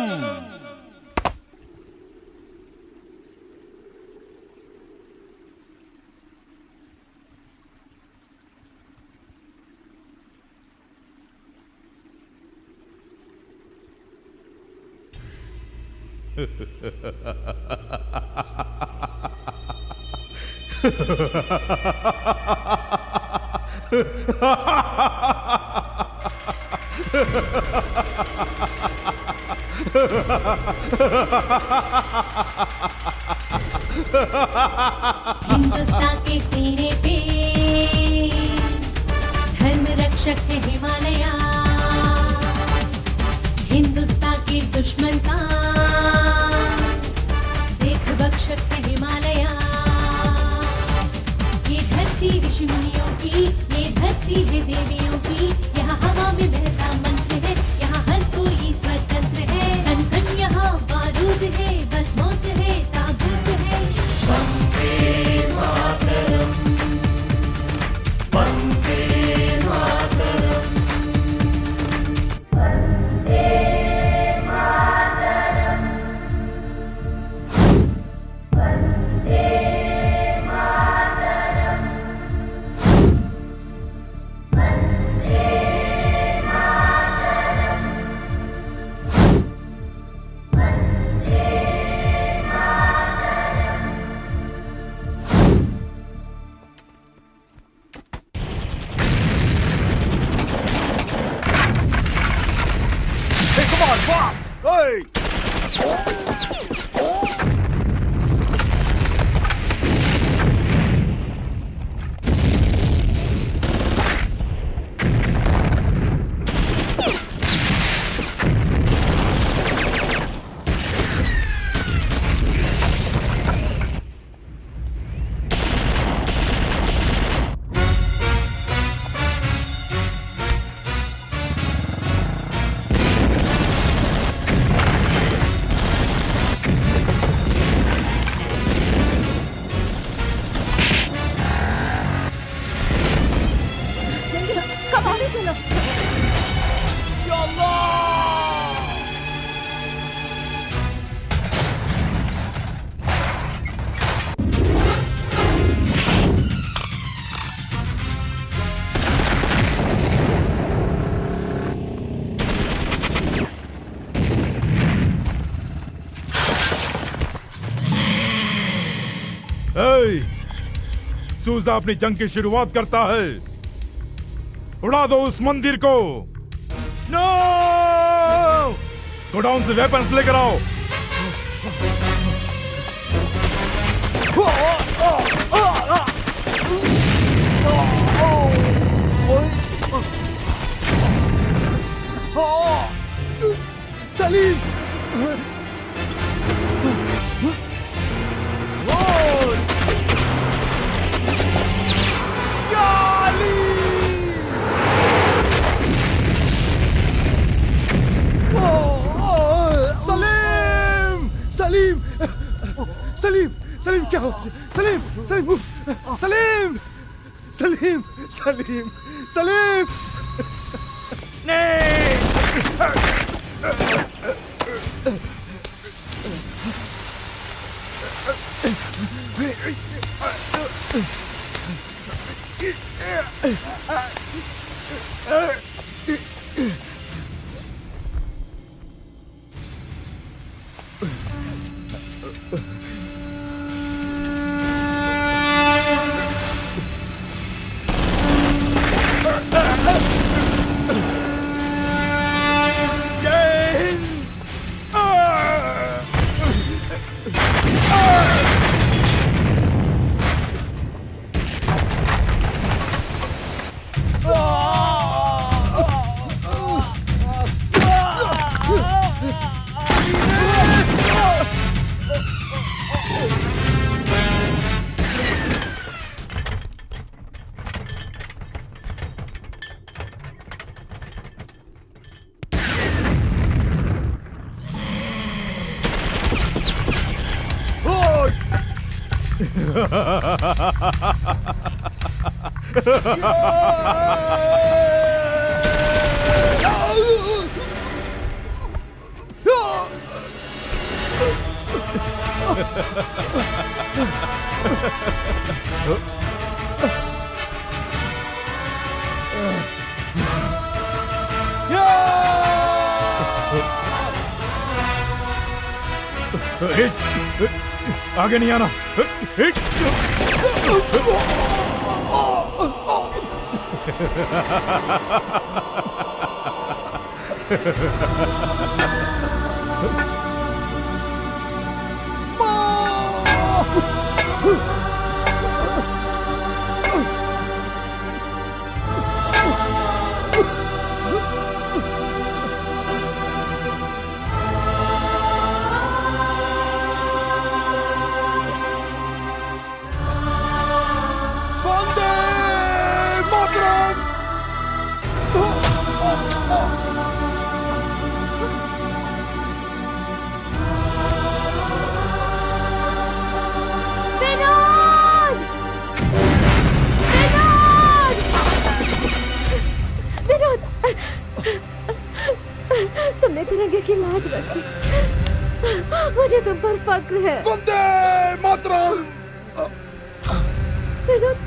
O: हिंदुस्तान के सीने पे धर्म रक्षक है हिमालया, हिंदुस्तान के दुश्मन का देख बख्शक है हिमालया। ये धरती ऋषि मुनियों की, ये धरती है देवियों की, यहाँ हवा में बहता मंत्र है, यहाँ हर कोई स्वतंत्र है। कण कण यहाँ बारूद है, बस मौत है ताबूत है। Vande Mataram, Vande Mataram, Vande Mataram, Vande Mataram, Vande Mataram, Vande Mataram.
M: Hey, come on, fast! Hey!
K: कब आगे चलो।
M: Ya Allah!
N: ए, सूजा अपनी जंग की शुरुआत करता है। उड़ा दो उस मंदिर को। नो! गोडाउन से वेपन्स लेकर आओ।
M: सलीम!
A: सलीम! सलीम! सलीम क्या हो? सलीम! सलीम! सलीम! सलीम! सलीम! सलीम! नहीं!
N: आगे नहीं आना।
K: तुमने तिरंगे की लाज रखी, मुझे तुम पर फक्र है।
N: वंदे मातरम।
K: विनोद,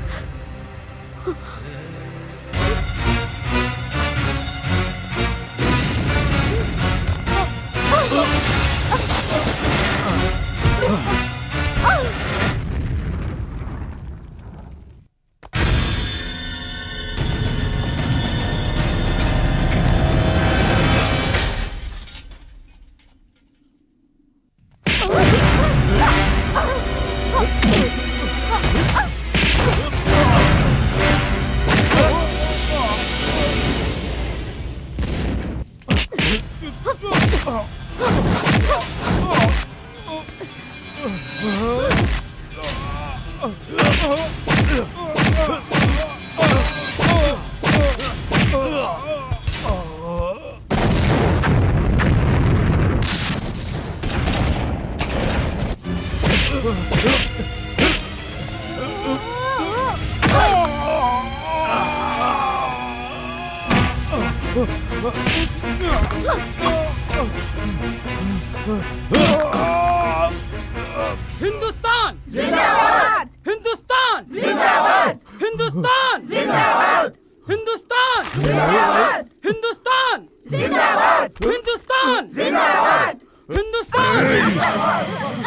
E: हिंदुस्तान
J: जिंदाबाद!
E: हिंदुस्तान
J: जिंदाबाद!
E: हिंदुस्तान
J: जिंदाबाद!
E: हिंदुस्तान
J: जिंदाबाद!
E: हिंदुस्तान
J: जिंदाबाद!
E: हिंदुस्तान
J: जिंदाबाद!
E: हिंदुस्तान।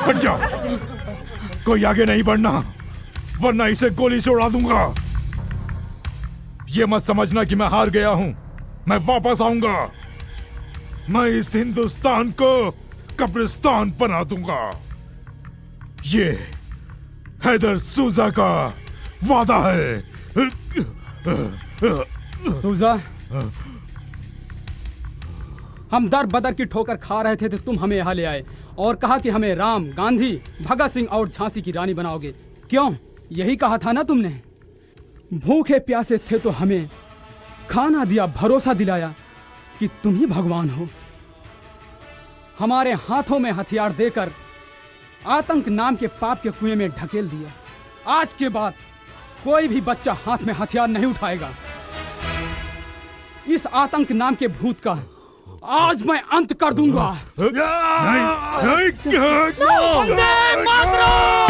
N: हट जाओ, कोई आगे नहीं बढ़ना वरना इसे गोली से उड़ा दूंगा। ये मत समझना कि मैं हार गया हूं, मैं वापस आऊंगा। मैं इस हिंदुस्तान को कब्रिस्तान बना दूंगा। ये हैदर सूजा का वादा है।
E: सूजा, हम दर बदर की ठोकर खा रहे थे तो तुम हमें यहाँ ले आए और कहा कि हमें राम, गांधी, भगत सिंह और झांसी की रानी बनाओगे। क्यों? यही कहा था ना तुमने। भूखे प्यासे थे तो हमें खाना दिया, भरोसा दिलाया कि तुम ही भगवान हो। हमारे हाथों में हथियार देकर आतंक नाम के पाप के कुएं में ढकेल दिया। आज के बाद कोई भी बच्चा हाथ में हथियार नहीं उठाएगा। इस आतंक नाम के भूत का आज मैं अंत कर दूंगा।
N: नहीं,
E: वंदे मातरम!